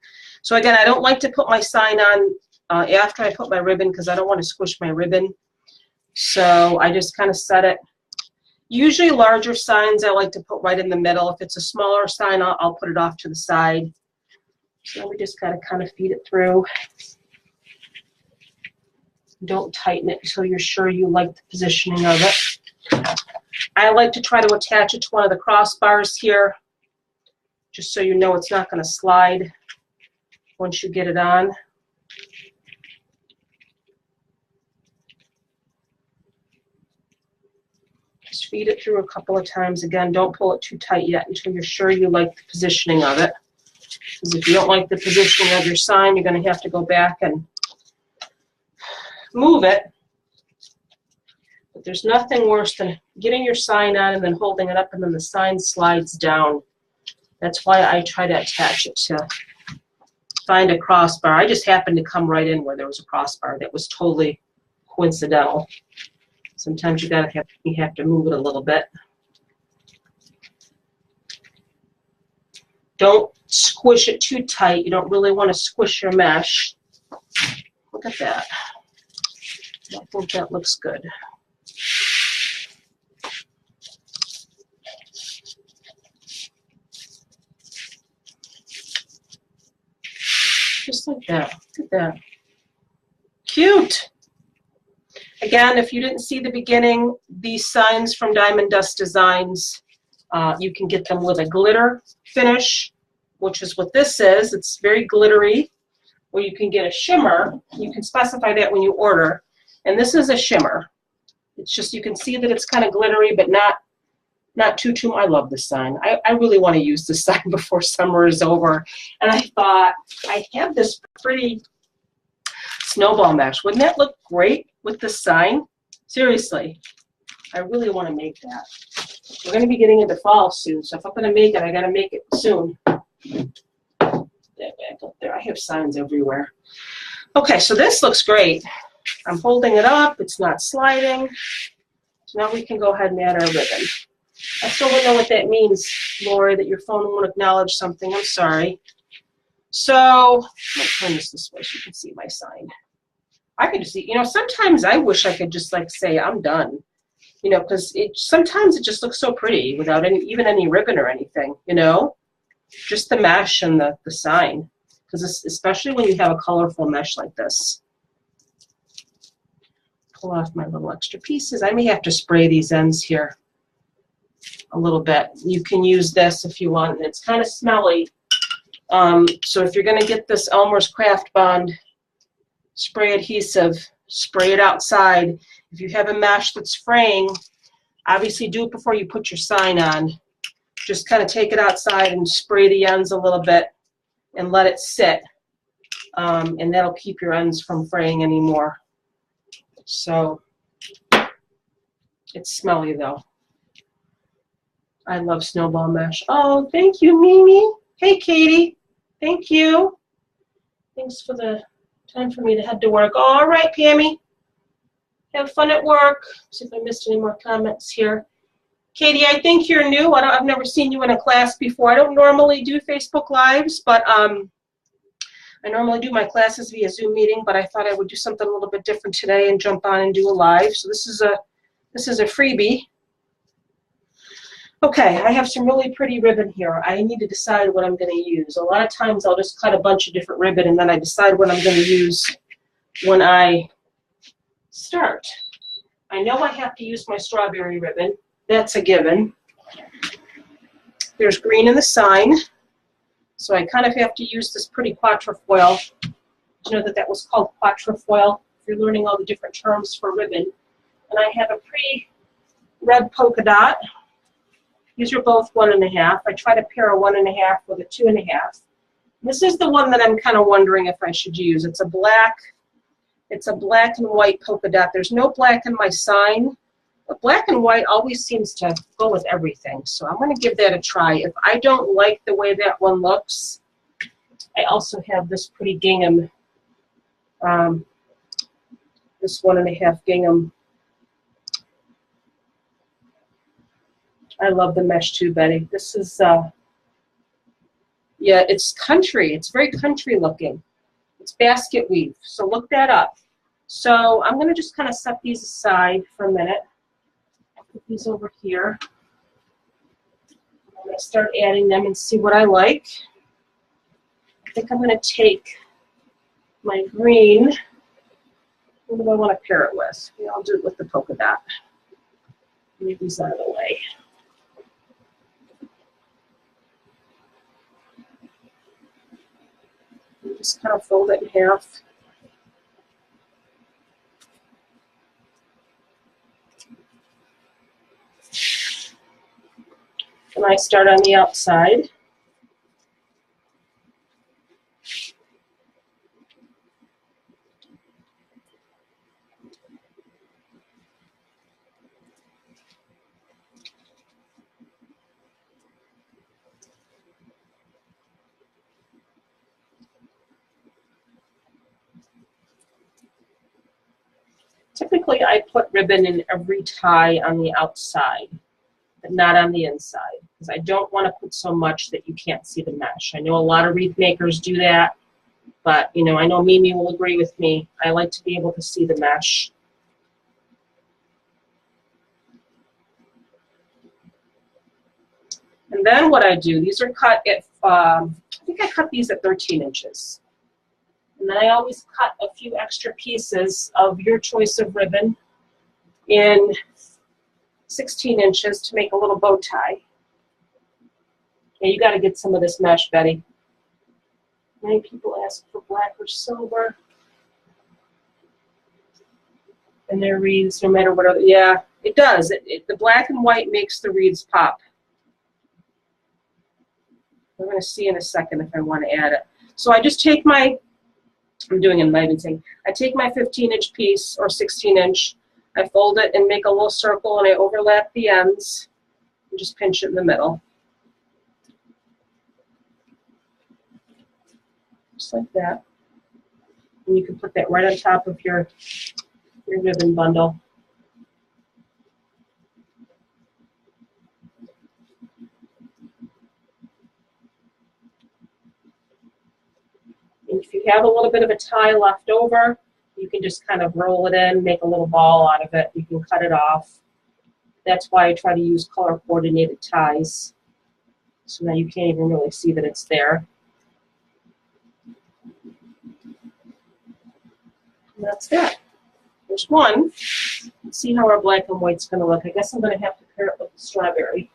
So again, I don't like to put my sign on after I put my ribbon, because I don't want to squish my ribbon. So I just kind of set it. Usually larger signs I like to put right in the middle. If it's a smaller sign, I'll put it off to the side. So we just gotta kind of feed it through. Don't tighten it until you're sure you like the positioning of it. I like to try to attach it to one of the crossbars here, just so you know it's not going to slide once you get it on. Just feed it through a couple of times. Again, don't pull it too tight yet until you're sure you like the positioning of it. Because if you don't like the positioning of your sign, you're going to have to go back and move it. But there's nothing worse than getting your sign on and then holding it up and then the sign slides down. That's why I try to attach it to find a crossbar. I just happened to come right in where there was a crossbar. That was totally coincidental. Sometimes you have to move it a little bit. Don't squish it too tight. You don't really want to squish your mesh. Look at that. I think that looks good. Just like that. Look at that. Cute. Again, if you didn't see the beginning, these signs from Diamond Dust Designs, you can get them with a glitter finish, which is what this is. It's very glittery. Or you can get a shimmer. You can specify that when you order. And this is a shimmer. It's just, you can see that it's kind of glittery, but not too. I love this sign. I really want to use this sign before summer is over. And I thought, I have this pretty snowball mesh. Wouldn't that look great with this sign? Seriously, I really want to make that. We're going to be getting into fall soon, so if I'm going to make it, I got to make it soon. That back up there. I have signs everywhere. Okay, so this looks great. I'm holding it up. It's not sliding. So now we can go ahead and add our ribbon. I still don't know what that means, Lori, that your phone won't acknowledge something. I'm sorry. So I'm going to turn this way so you can see my sign. I could just see, sometimes I wish I could just like say I'm done, because sometimes it just looks so pretty without even any ribbon or anything, just the mesh and the sign, because especially when you have a colorful mesh like this. Pull off my little extra pieces. I may have to spray these ends here a little bit. You can use this if you want, and it's kind of smelly. So if you're going to get this Elmer's Craft Bond spray adhesive, Spray it outside. If you have a mesh that's fraying, obviously do it before you put your sign on. Just kind of take it outside and spray the ends a little bit and let it sit. And that'll keep your ends from fraying anymore. So it's smelly though. I love snowball mesh. Oh, thank you, Mimi. Hey, Katie. Thank you. Thanks for the time for me to head to work. All right, Pammy. Have fun at work. See if I missed any more comments here. Katie, I think you're new. I've never seen you in a class before. I don't normally do Facebook Lives, but I normally do my classes via Zoom meeting, but I thought I would do something a little bit different today and jump on and do a live. So this is a freebie. Okay, I have some really pretty ribbon here. I need to decide what I'm going to use. A lot of times I'll just cut a bunch of different ribbon and then I decide what I'm going to use when I start. I know I have to use my strawberry ribbon. That's a given. There's green in the sign, so I kind of have to use this pretty quatrefoil. Did you know that that was called quatrefoil? If you're learning all the different terms for ribbon. And I have a pretty red polka dot. These are both 1.5. I try to pair a 1.5 with a 2.5. This is the one that I'm kind of wondering if I should use. It's a black and white polka dot. There's no black in my sign, but black and white always seems to go with everything. So I'm going to give that a try. If I don't like the way that one looks, I also have this pretty gingham, this 1.5 gingham. I love the mesh too, Betty. This is, yeah, it's country. It's very country looking. It's basket weave, so look that up. So I'm going to just kind of set these aside for a minute. I'll put these over here. I'm going to start adding them and see what I like. I think I'm going to take my green. What do I want to pair it with? Yeah, I'll do it with the polka dot. Move these out of the way. Just kind of fold it in half. And I start on the outside. Typically, I put ribbon in every tie on the outside, but not on the inside, because I don't want to put so much that you can't see the mesh. I know a lot of wreath makers do that, but you know, I know Mimi will agree with me. I like to be able to see the mesh. And then what I do, these are cut at, I think I cut these at 13 inches. And then I always cut a few extra pieces of your choice of ribbon in 16 inches to make a little bow tie. Yeah, you got to get some of this mesh, Betty. Many people ask for black or silver in their wreaths, no matter what other. Yeah, it does. The black and white makes the wreaths pop. We're going to see in a second if I want to add it. So I just take my, I'm doing a lighting thing. I take my 15-inch piece or 16-inch, I fold it and make a little circle, and I overlap the ends and just pinch it in the middle. Just like that. And you can put that right on top of your ribbon bundle. And if you have a little bit of a tie left over, you can just kind of roll it in, make a little ball out of it. You can cut it off. That's why I try to use color coordinated ties. So now you can't even really see that it's there. And that's that. There's one. Let's see how our black and white's going to look. I guess I'm going to have to pair it with the strawberry.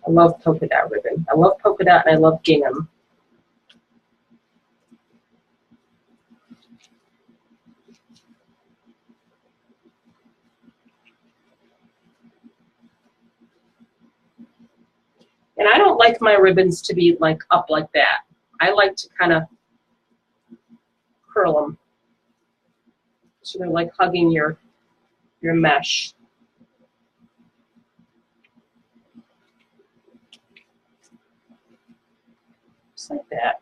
I love polka dot ribbon. I love polka dot and I love gingham. And I don't like my ribbons to be like up like that. I like to kind of curl them. So they're like hugging your mesh. Just like that.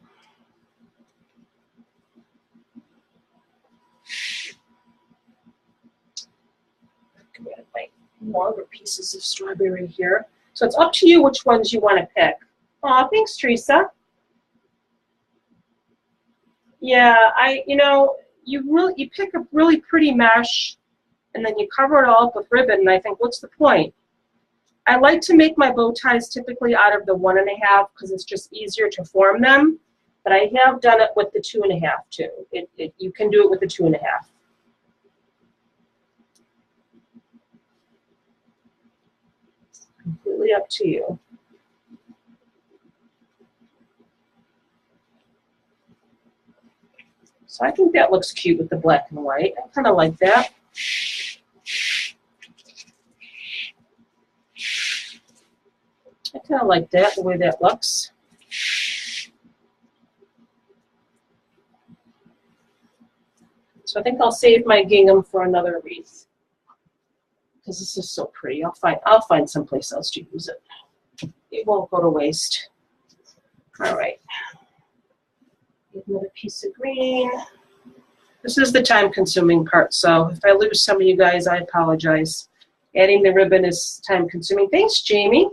Grab my longer pieces of strawberry here. So it's up to you which ones you want to pick. Aw, thanks, Teresa. Yeah, you pick a really pretty mesh and then you cover it all up with ribbon, and I think, what's the point? I like to make my bow ties typically out of the 1.5 because it's just easier to form them, but I have done it with the 2.5 too. You can do it with the 2.5. Completely up to you. So I think that looks cute with the black and white. I kind of like that. I kind of like that, the way that looks. So I think I'll save my gingham for another wreath because this is so pretty. I'll find someplace else to use it. It won't go to waste. All right. Another piece of green. This is the time-consuming part, so if I lose some of you guys, I apologize. Adding the ribbon is time-consuming. Thanks, Jamie.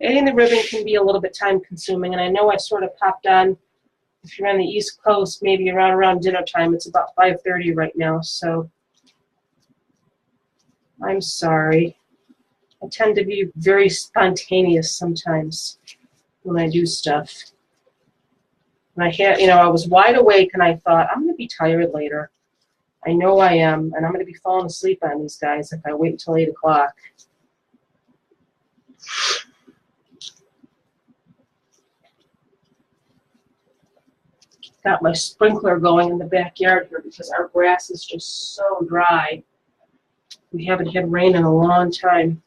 Adding the ribbon can be a little bit time-consuming, and I know I sort of popped on, if you're on the East Coast, maybe around dinner time. It's about 5:30 right now, so I'm sorry. I tend to be very spontaneous sometimes when I do stuff. And I was wide awake and I thought, I'm going to be tired later. I know I am, and I'm going to be falling asleep on these guys if I wait until 8 o'clock. Got my sprinkler going in the backyard here because our grass is just so dry. We haven't had rain in a long time.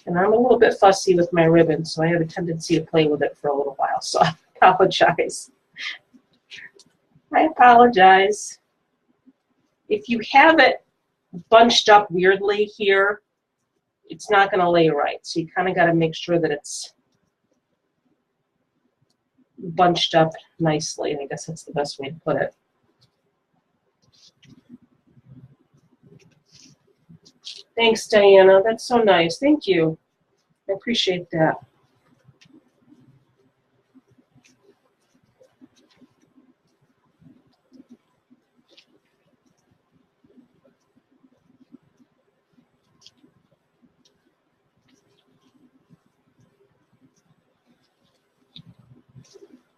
And I'm a little bit fussy with my ribbon, so I have a tendency to play with it for a little while, so I apologize. I apologize. If you have it bunched up weirdly here, it's not going to lay right. So you kind of got to make sure that it's bunched up nicely. I guess that's the best way to put it. Thanks, Diana. That's so nice. Thank you. I appreciate that.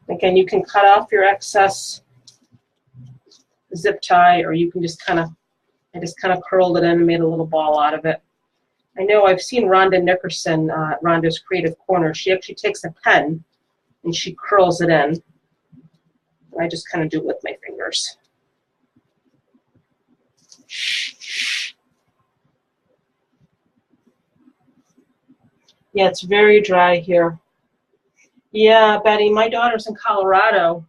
Again, you can cut off your excess zip tie, or you can just I just kind of curled it in and made a little ball out of it. I know I've seen Rhonda Nickerson, Rhonda's Creative Corner. She actually takes a pen and she curls it in. And I just kind of do it with my fingers. Yeah, it's very dry here. Yeah, Betty, my daughter's in Colorado,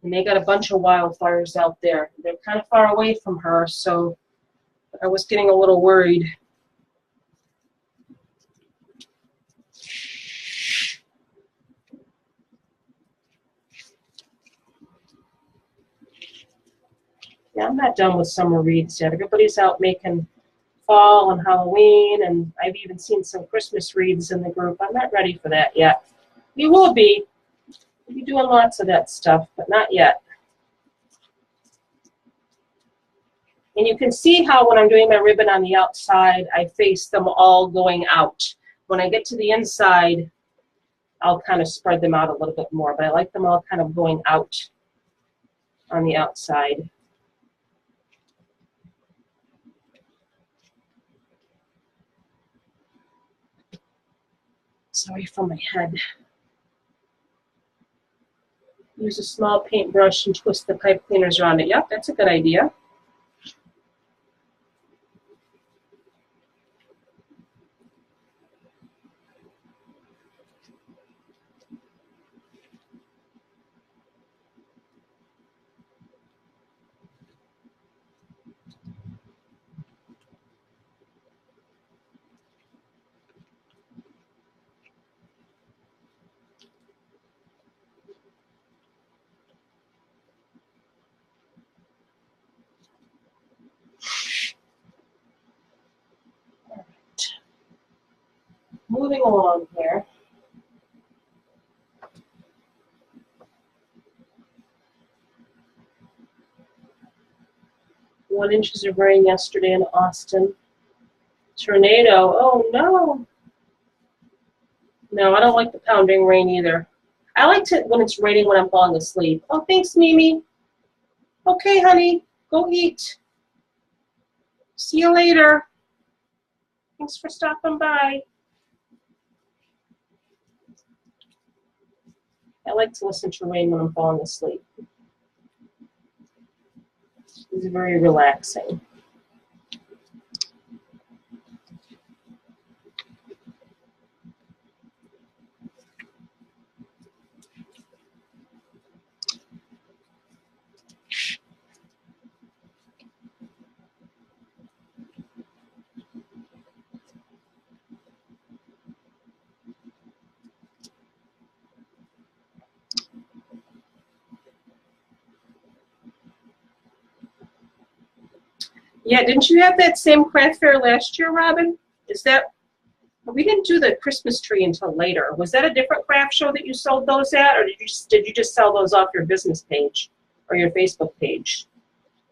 and they got a bunch of wildfires out there. They're kind of far away from her, so I was getting a little worried. Yeah, I'm not done with summer wreaths yet. Everybody's out making fall and Halloween, and I've even seen some Christmas wreaths in the group. I'm not ready for that yet. We will be. We'll be doing lots of that stuff, but not yet. And you can see how when I'm doing my ribbon on the outside, I face them all going out. When I get to the inside, I'll kind of spread them out a little bit more, but I like them all kind of going out on the outside. Sorry for my head. Use a small paintbrush and twist the pipe cleaners around it. Yep, that's a good idea. Moving along here. One inches of rain yesterday in Austin. Tornado. Oh no. No, I don't like the pounding rain either. I like it when it's raining when I'm falling asleep. Oh, thanks, Mimi. Okay, honey. Go eat. See you later. Thanks for stopping by. I like to listen to rain when I'm falling asleep. It's very relaxing. Yeah, didn't you have that same craft fair last year, Robin? Is that, we didn't do the Christmas tree until later. Was that a different craft show that you sold those at, or did you just sell those off your business page or your Facebook page?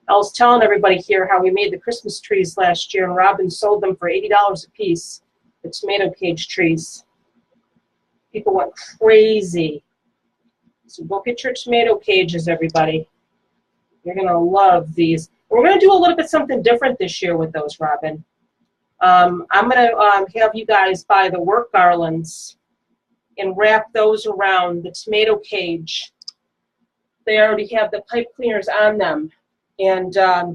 I was telling everybody here how we made the Christmas trees last year, and Robin sold them for $80 a piece, the tomato cage trees. People went crazy. So go get your tomato cages, everybody. You're going to love these. We're going to do a little bit something different this year with those, Robin. I'm going to have you guys buy the work garlands and wrap those around the tomato cage. They already have the pipe cleaners on them. And so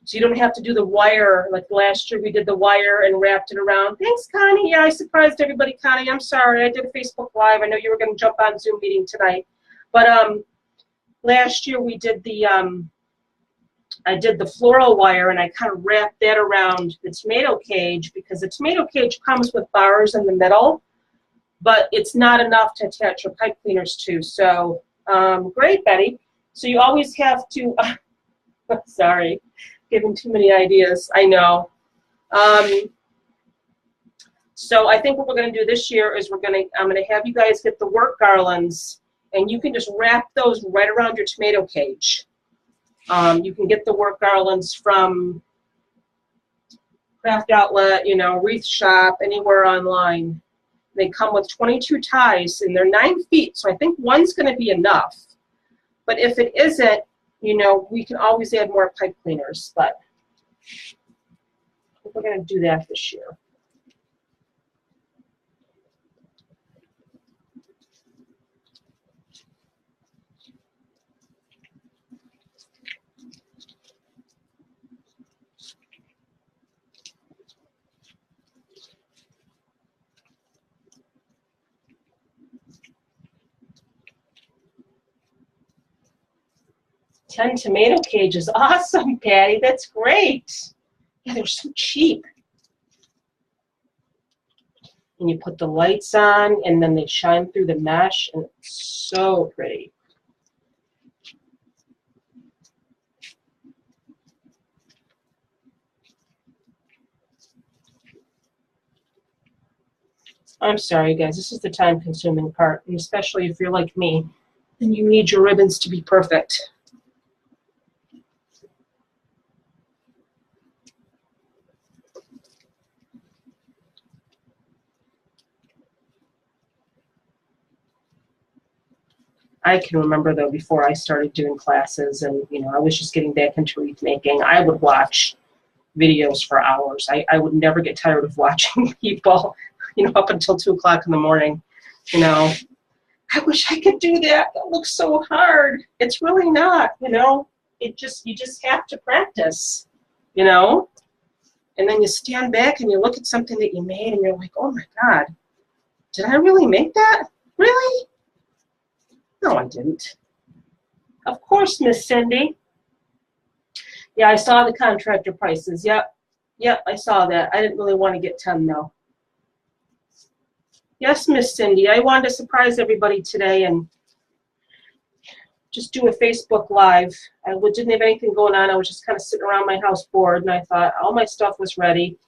you don't have to do the wire. Like last year we did the wire and wrapped it around. Thanks, Connie. Yeah, I surprised everybody, Connie. I'm sorry. I did a Facebook Live. I know you were going to jump on Zoom meeting tonight. But last year we did the... I did the floral wire, and I kind of wrapped that around the tomato cage because the tomato cage comes with bars in the middle, but it's not enough to attach your pipe cleaners to. So, great, Betty. So you always have to, sorry, giving too many ideas, I know. So I think what we're going to do this year is I'm going to have you guys get the work garlands, and you can just wrap those right around your tomato cage. You can get the work garlands from Craft Outlet, you know, Wreath Shop, anywhere online. They come with 22 ties, and they're 9 feet, so I think one's going to be enough. But if it isn't, you know, we can always add more pipe cleaners, but I think we're going to do that this year. $10 tomato cages. Awesome, Patty. That's great. Yeah, they're so cheap. And you put the lights on, and then they shine through the mesh, and it's so pretty. I'm sorry, guys. This is the time-consuming part, and especially if you're like me, then you need your ribbons to be perfect. I can remember, though, before I started doing classes and, you know, I was just getting back into wreath making, I would watch videos for hours. I would never get tired of watching people, you know, up until 2 o'clock in the morning. You know, I wish I could do that. That looks so hard. It's really not, you know. You just have to practice, you know. And then you stand back and you look at something that you made and you're like, oh my God, did I really make that? Really? No, I didn't. Of course, Miss Cindy. Yeah, I saw the contractor prices. Yep, I saw that. I didn't really want to get 10 though. Yes, Miss Cindy, I wanted to surprise everybody today and just do a Facebook Live. I didn't have anything going on. I was just kind of sitting around my house bored, and I thought all my stuff was ready.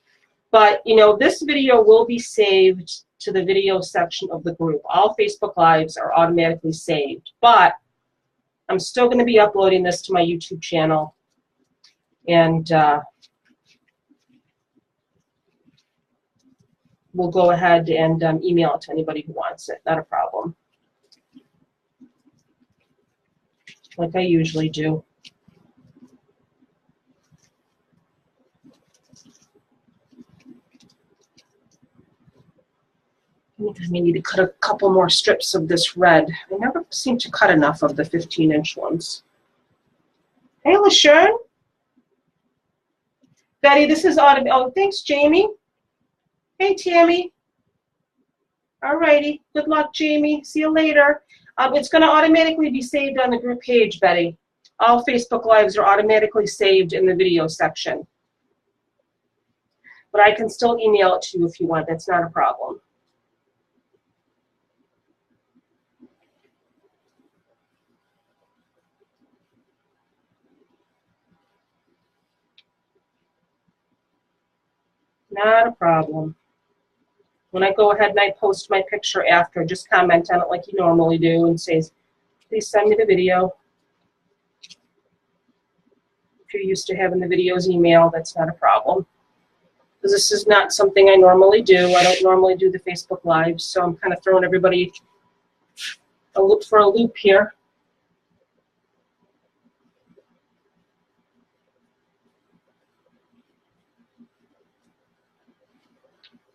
But, you know, this video will be saved to the video section of the group. All Facebook Lives are automatically saved. But I'm still going to be uploading this to my YouTube channel. And we'll go ahead and email it to anybody who wants it. Not a problem. Like I usually do. I may need to cut a couple more strips of this red. I never seem to cut enough of the 15-inch ones. Hey, LaShawn. Betty, this is automated. Oh, thanks, Jamie. Hey, Tammy. All righty. Good luck, Jamie. See you later. It's going to automatically be saved on the group page, Betty. All Facebook Lives are automatically saved in the video section. But I can still email it to you if you want. That's not a problem. Not a problem. When I go ahead and I post my picture after, just comment on it like you normally do and say, please send me the video. If you're used to having the videos emailed, that's not a problem. Because this is not something I normally do. I don't normally do the Facebook Live, so I'm kind of throwing everybody for a loop here.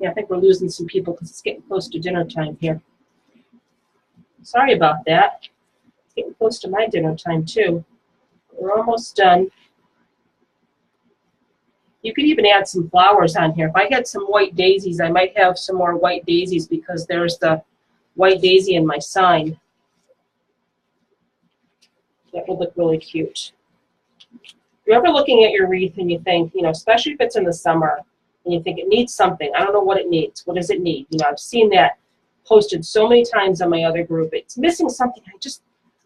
Yeah, I think we're losing some people because it's getting close to dinner time here. Sorry about that. It's getting close to my dinner time, too. We're almost done. You could even add some flowers on here. If I had some white daisies, I might have some more white daisies because there's the white daisy in my sign. That would look really cute. If you're ever looking at your wreath and you think, you know, especially if it's in the summer, and you think it needs something, I don't know what it needs. What does it need? You know, I've seen that posted so many times on my other group. It's missing something.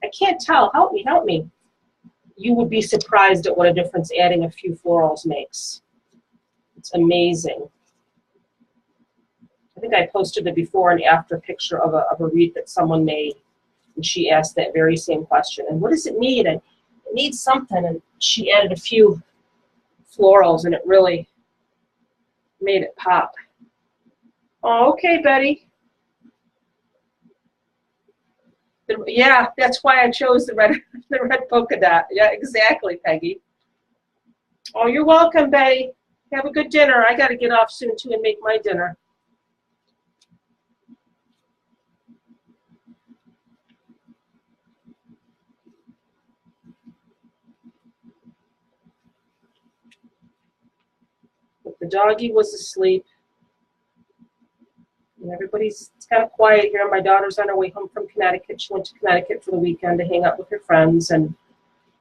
I can't tell. Help me, help me. You would be surprised at what a difference adding a few florals makes. It's amazing. I think I posted the before and after picture of a wreath that someone made, and she asked that very same question. And what does it need? And it needs something. And she added a few florals, and it really made it pop. Oh, okay, Betty. Yeah, that's why I chose the red polka dot. Yeah, exactly, Peggy. Oh, you're welcome, Betty. Have a good dinner. I got to get off soon, too, and make my dinner. But the doggy was asleep. And it's kind of quiet here. My daughter's on her way home from Connecticut. She went to Connecticut for the weekend to hang out with her friends, and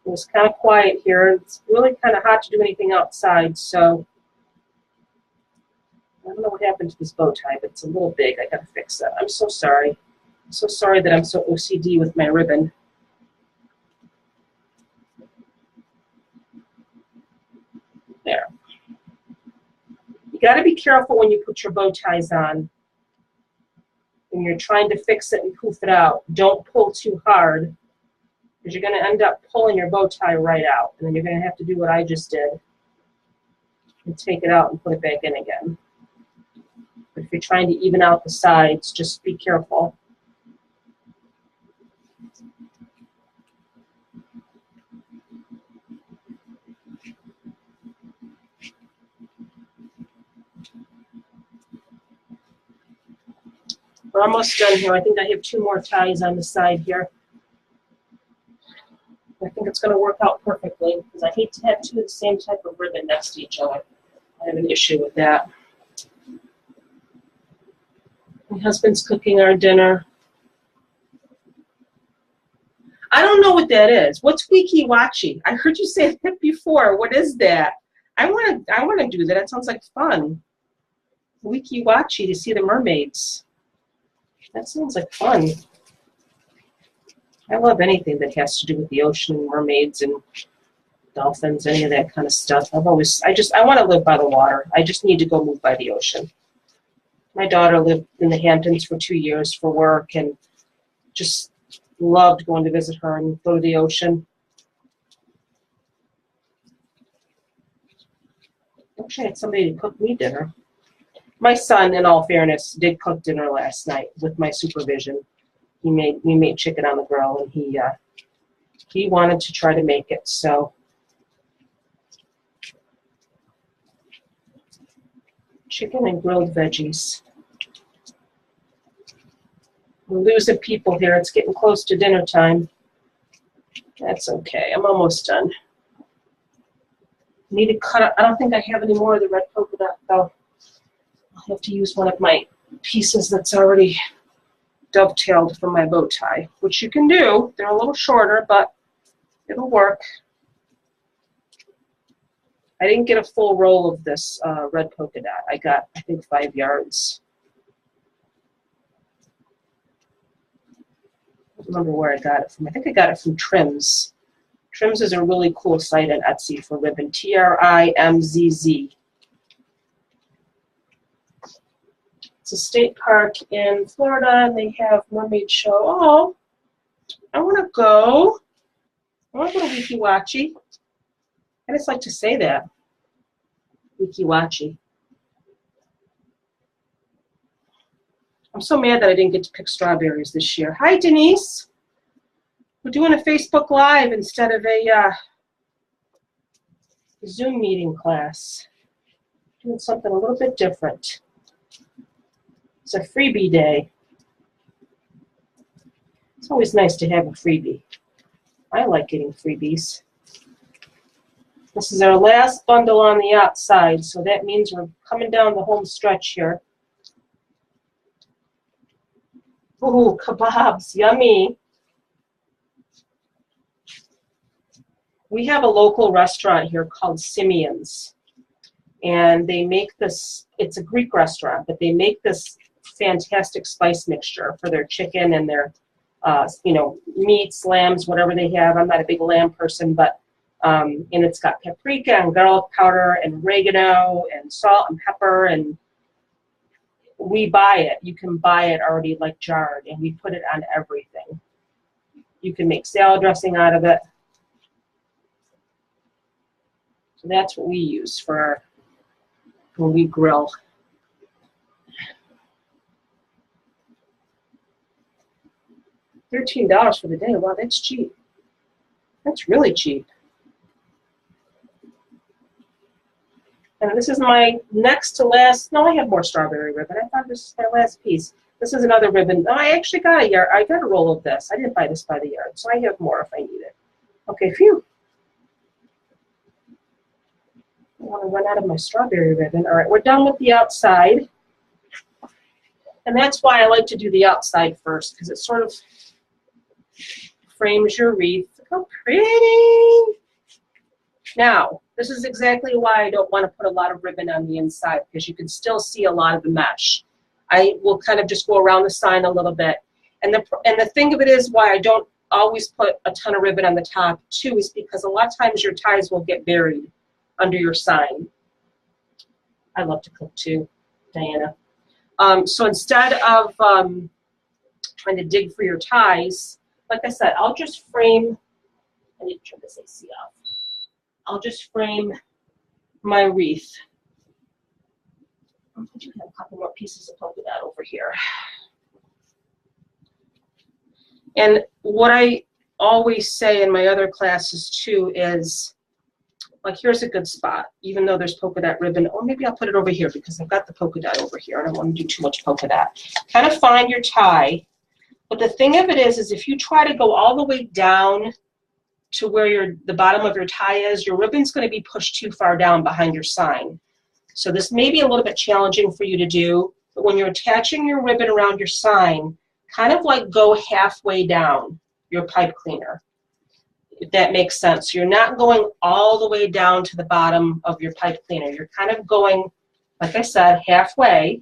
it was kind of quiet here. It's really kind of hot to do anything outside, so I don't know what happened to this bow tie, but it's a little big. I got to fix that. I'm so sorry. I'm so sorry that I'm so OCD with my ribbon. There. You got to be careful when you put your bow ties on. When you're trying to fix it and poof it out, don't pull too hard, because you're going to end up pulling your bow tie right out, and then you're going to have to do what I just did and take it out and put it back in again. But if you're trying to even out the sides, just be careful. We're almost done here. I think I have 2 more ties on the side here. I think it's going to work out perfectly because I hate to have 2 of the same type of ribbon next to each other. I have an issue with that. My husband's cooking our dinner. I don't know what that is. What's wiki-wachi? I heard you say that before. What is that? I want to do that. That sounds like fun. Wiki-wachi to see the mermaids. That sounds like fun. I love anything that has to do with the ocean and mermaids and dolphins, any of that kind of stuff. I want to live by the water. I just need to go move by the ocean. My daughter lived in the Hamptons for 2 years for work and just loved going to visit her and go to the ocean. I wish I had somebody to cook me dinner. My son, in all fairness, did cook dinner last night with my supervision. We made chicken on the grill, and he wanted to try to make it. So chicken and grilled veggies. We're losing people here. It's getting close to dinner time. That's okay. I'm almost done. Need to cut up. I don't think I have any more of the red polka dot, though. I'll have to use one of my pieces that's already dovetailed from my bow tie, which you can do. They're a little shorter, but it'll work. I didn't get a full roll of this red polka dot. I got, I think, 5 yards. I don't remember where I got it from. I think I got it from Trims. Trims is a really cool site on Etsy for ribbon. Trimzz. It's a state park in Florida, and they have mermaid show. Oh, I want to go. I want to go to wiki-wachi. I just like to say that. Wiki-wachi. I'm so mad that I didn't get to pick strawberries this year. Hi, Denise. We're doing a Facebook Live instead of a Zoom meeting class. Doing something a little bit different. It's a freebie day. It's always nice to have a freebie. I like getting freebies. This is our last bundle on the outside, so that means we're coming down the home stretch here. Ooh, kebabs, yummy. We have a local restaurant here called Simeon's, and they make this, it's a Greek restaurant, but they make this fantastic spice mixture for their chicken and their, meats, lambs, whatever they have. I'm not a big lamb person, but, and it's got paprika and garlic powder and oregano and salt and pepper, and we buy it. You can buy it already like jarred, and we put it on everything. You can make salad dressing out of it. So that's what we use for when we grill. $13 for the day. Wow, that's cheap. That's really cheap. And this is my next to last. No, I have more strawberry ribbon. I thought this was my last piece. This is another ribbon. Oh, I actually got a yard. I got a roll of this. I didn't buy this by the yard, so I have more if I need it. Okay, phew. I want to run out of my strawberry ribbon. All right, we're done with the outside. And that's why I like to do the outside first, because it sort of frames your wreath. Look how pretty. Now, this is exactly why I don't want to put a lot of ribbon on the inside, because you can still see a lot of the mesh. I will kind of just go around the sign a little bit. And the thing of it is why I don't always put a ton of ribbon on the top, too, is because a lot of times your ties will get buried under your sign. I love to cook, too, Diana. So instead of trying to dig for your ties, like I said, I'll just frame, I need to turn this AC off. I'll just frame my wreath. I do have a couple more pieces of polka dot over here. And what I always say in my other classes too is Like here's a good spot, even though there's polka dot ribbon. Or maybe I'll put it over here because I've got the polka dot over here. I don't want to do too much polka dot. Kind of find your tie. But the thing of it is if you try to go all the way down to where the bottom of your tie is, your ribbon's going to be pushed too far down behind your sign. So this may be a little bit challenging for you to do, but when you're attaching your ribbon around your sign, kind of like go halfway down your pipe cleaner, if that makes sense. You're not going all the way down to the bottom of your pipe cleaner. You're kind of going, like I said, halfway,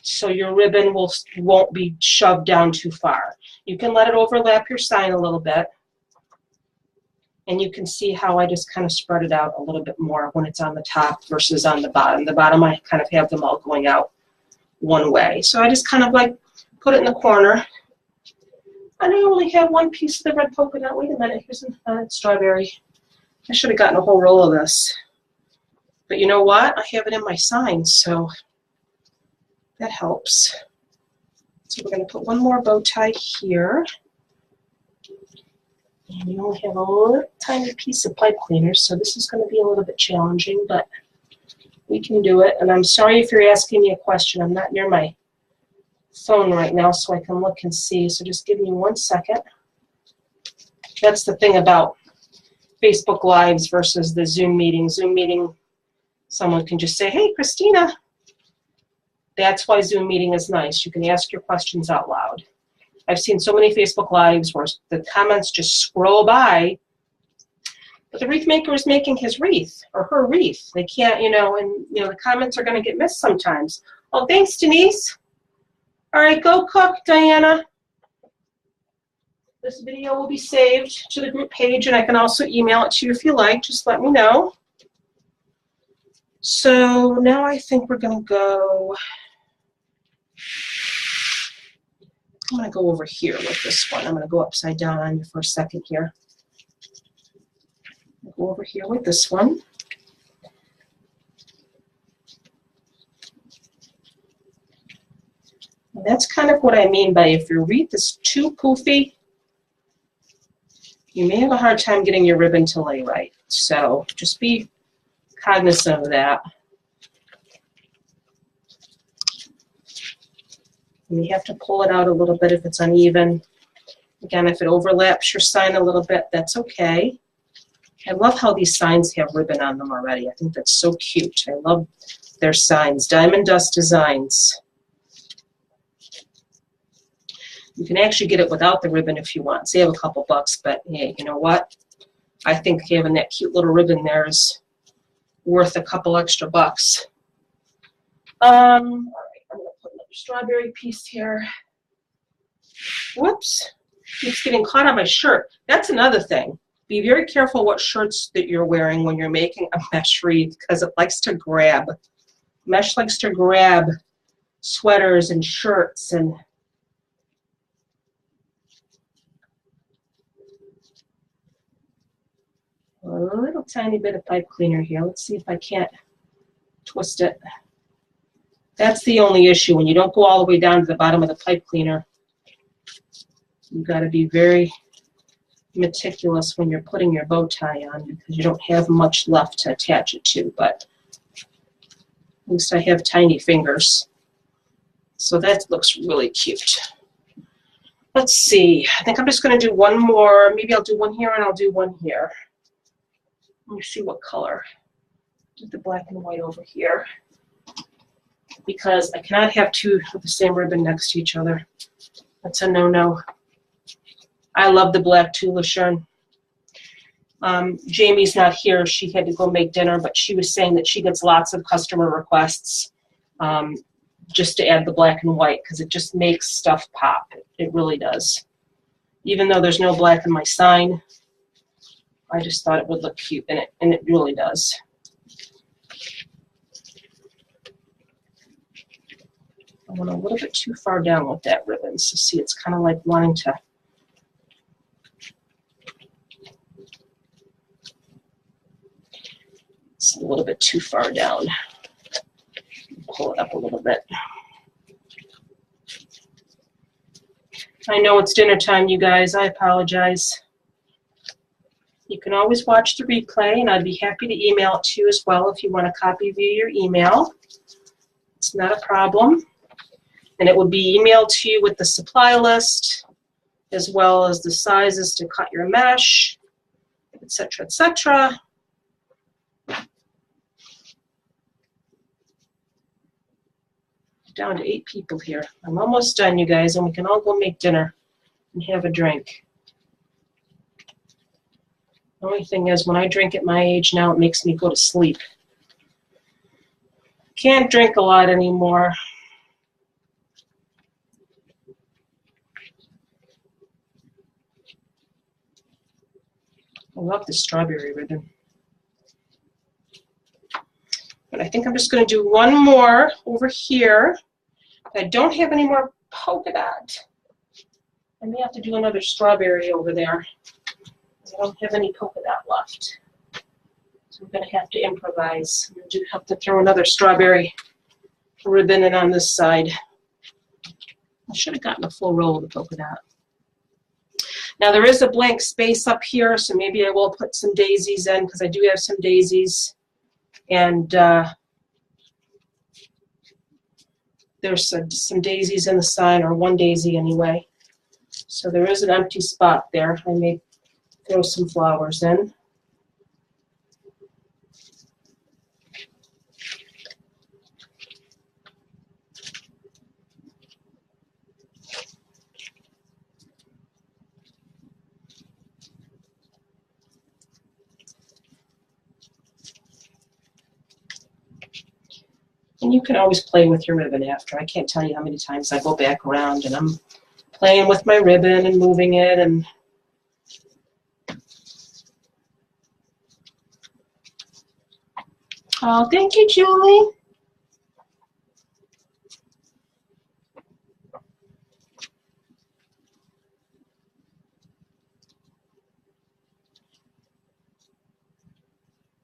so your ribbon won't be shoved down too far. You can let it overlap your sign a little bit, and you can see how I just kind of spread it out a little bit more when it's on the top versus on the bottom. The bottom, I kind of have them all going out one way. So I just kind of like put it in the corner. And I only have one piece of the red polka dot. Wait a minute, here's a strawberry. I should have gotten a whole roll of this. But you know what? I have it in my sign, so that helps. So we're going to put one more bow tie here. And you only have a little tiny piece of pipe cleaner, so this is going to be a little bit challenging, but we can do it. And I'm sorry if you're asking me a question. I'm not near my phone right now, so I can look and see. So just give me 1 second. That's the thing about Facebook Lives versus the Zoom meeting. Zoom meeting, someone can just say, hey, Christina. That's why Zoom meeting is nice. You can ask your questions out loud. I've seen so many Facebook Lives where the comments just scroll by, but the wreath maker is making his wreath or her wreath. They can't, and the comments are going to get missed sometimes. Oh, thanks, Denise. All right, go cook, Diana. This video will be saved to the group page, and I can also email it to you if you like. Just let me know. So now I think we're going to go. I'm going to go over here with this one. I'm going to go upside down on you for a second here. I'll go over here with this one. And that's kind of what I mean by if your wreath is too poofy, you may have a hard time getting your ribbon to lay right. So just be cognizant of that. And you have to pull it out a little bit if it's uneven. Again, if it overlaps your sign a little bit, that's okay. I love how these signs have ribbon on them already. I think that's so cute. I love their signs. Diamond Dust Designs. You can actually get it without the ribbon if you want. Save a couple bucks, but hey, you know what? I think having that cute little ribbon there is worth a couple extra bucks. All right, I'm going to put another strawberry piece here. Whoops. Keeps getting caught on my shirt. That's another thing. Be very careful what shirts that you're wearing when you're making a mesh wreath, because it likes to grab. Mesh likes to grab sweaters and shirts and a little tiny bit of pipe cleaner here. Let's see if I can't twist it. That's the only issue. When you don't go all the way down to the bottom of the pipe cleaner, you've got to be very meticulous when you're putting your bow tie on, because you don't have much left to attach it to, but at least I have tiny fingers. So that looks really cute. Let's see. I think I'm just going to do one more. Maybe I'll do one here and I'll do one here. Let me see what color. Do the black and white over here, because I cannot have two of the same ribbon next to each other. That's a no-no. I love the black too, LaShawn. Jamie's not here. She had to go make dinner, but she was saying that she gets lots of customer requests just to add the black and white, because it just makes stuff pop. It really does. Even though there's no black in my sign, I just thought it would look cute, and it really does. I went a little bit too far down with that ribbon, so see, it's kind of like wanting to. It's a little bit too far down. Pull it up a little bit. I know it's dinner time, you guys. I apologize. You can always watch the replay, and I'd be happy to email it to you as well if you want a copy via your email. It's not a problem. And it will be emailed to you with the supply list, as well as the sizes to cut your mesh, etc., etc. Down to 8 people here. I'm almost done, you guys, and we can all go make dinner and have a drink. The only thing is, when I drink at my age now, it makes me go to sleep. Can't drink a lot anymore. I love the strawberry ribbon. But I think I'm just going to do one more over here. I don't have any more polka dot. I may have to do another strawberry over there. I don't have any polka dot left. So I'm going to have to improvise. I'm going to have to throw another strawberry ribbon in on this side. I should have gotten a full roll of the polka dot. Now there is a blank space up here, so maybe I will put some daisies in, because I do have some daisies. And there's some daisies in the side, or one daisy anyway. So there is an empty spot there. I may throw some flowers in. And you can always play with your ribbon after. I can't tell you how many times I go back around and I'm playing with my ribbon and moving it. And oh, thank you, Julie.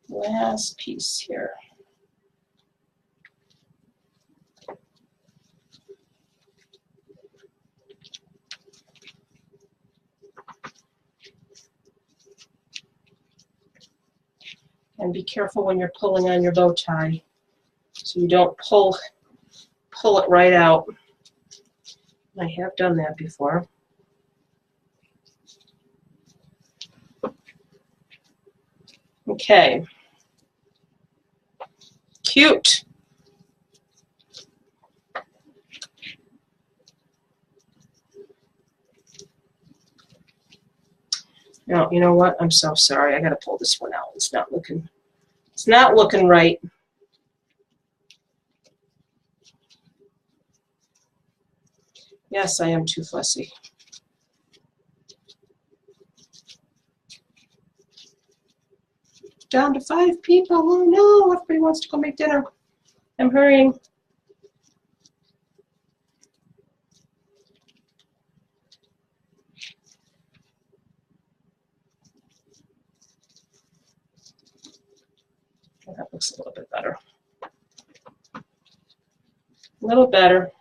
Last piece here. And be careful when you're pulling on your bow tie, so you don't pull it right out. I have done that before. Okay. Cute. No, you know what? I'm so sorry. I got to pull this one out. It's not looking right. Yes, I am too fussy. Down to 5 people. Oh no, everybody wants to go make dinner. I'm hurrying. Oh, that looks a little bit better. A little better.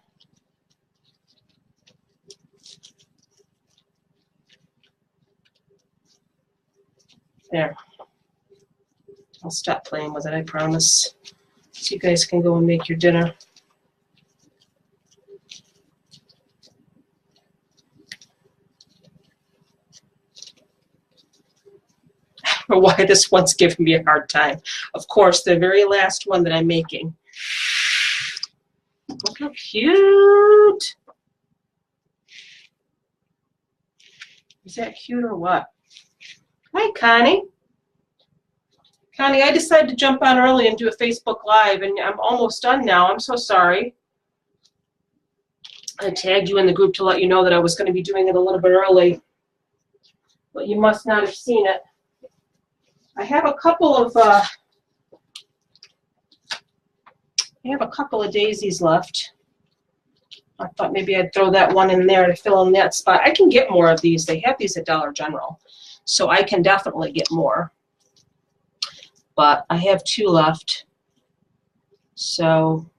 There. I'll stop playing with it, I promise. So you guys can go and make your dinner. Or why this one's giving me a hard time. Of course, the very last one that I'm making. Look how cute. Is that cute or what? Hi, Connie. Connie, I decided to jump on early and do a Facebook Live, and I'm almost done now. I'm so sorry. I tagged you in the group to let you know that I was going to be doing it a little bit early, but you must not have seen it. I have a couple of daisies left. I thought maybe I'd throw that one in there to fill in that spot. I can get more of these. They have these at Dollar General, so I can definitely get more. But I have 2 left. So,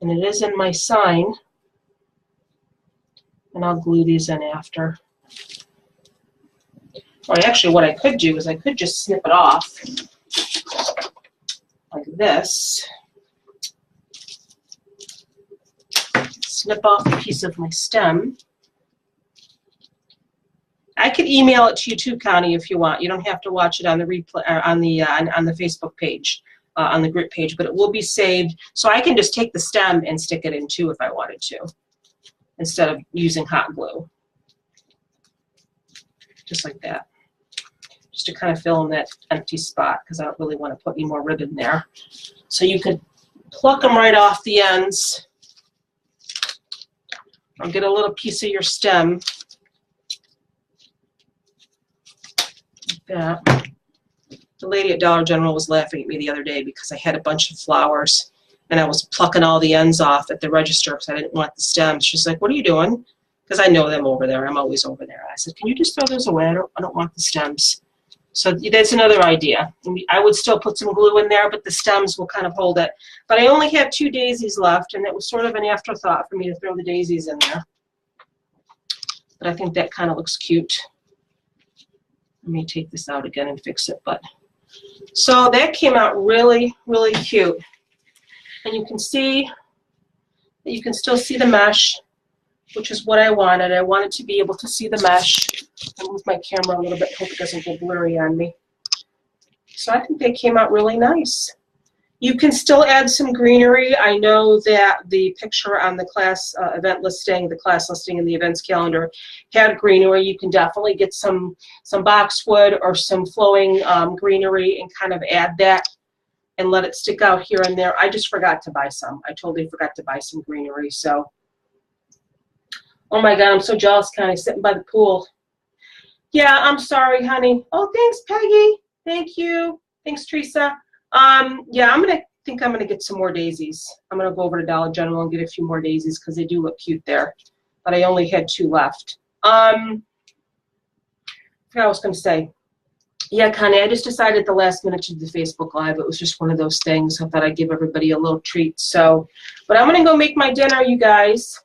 and it is in my sign, and I'll glue these in after. Or actually what I could do is I could just snip it off like this. Snip off a piece of my stem. I could email it to you too, Connie, if you want. You don't have to watch it on the replay or on the Facebook page, on the group page, but it will be saved. So I can just take the stem and stick it in too if I wanted to, instead of using hot glue. Just like that. Just to kind of fill in that empty spot because I don't really want to put any more ribbon there. So you could pluck them right off the ends or get a little piece of your stem. Like that. The lady at Dollar General was laughing at me the other day because I had a bunch of flowers and I was plucking all the ends off at the register because I didn't want the stems. She's like, "What are you doing?" Because I know them over there. I'm always over there. I said, "Can you just throw those away? I don't want the stems." So that's another idea. I would still put some glue in there, but the stems will kind of hold it. But I only have 2 daisies left, and it was sort of an afterthought for me to throw the daisies in there. But I think that kind of looks cute. Let me take this out again and fix it. But so that came out really, really cute. And you can see that you can still see the mesh, which is what I wanted. I wanted to be able to see the mesh. I'll move my camera a little bit, hope it doesn't go blurry on me. So I think they came out really nice. You can still add some greenery. I know that the picture on the class event listing, the class listing in the events calendar had greenery. You can definitely get some boxwood or some flowing greenery and kind of add that and let it stick out here and there. I just forgot to buy some. I totally forgot to buy some greenery. So, oh my God, I'm so jealous, Connie, sitting by the pool. Yeah, I'm sorry, honey. Oh, thanks, Peggy. Thank you. Thanks, Teresa. Yeah, I'm gonna get some more daisies. I'm gonna go over to Dollar General and get a few more daisies because they do look cute there. But I only had 2 left. I forgot what I was gonna say. Yeah, Connie, I just decided at the last minute to do the Facebook Live. It was just one of those things. I thought I'd give everybody a little treat. So, but I'm gonna go make my dinner, you guys.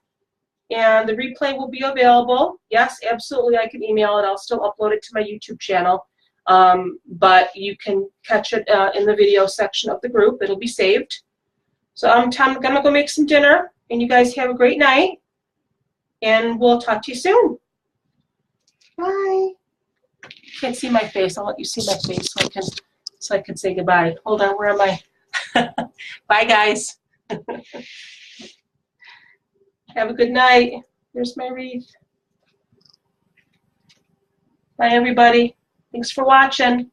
And the replay will be available. Yes, absolutely, I can email it. I'll still upload it to my YouTube channel. But you can catch it in the video section of the group. It'll be saved. So I'm gonna go make some dinner, and you guys have a great night, and we'll talk to you soon. Bye. Can't see my face. I'll let you see my face so I can say goodbye. Hold on, where am I? Bye, guys. Have a good night. There's my wreath. Bye, everybody. Thanks for watching.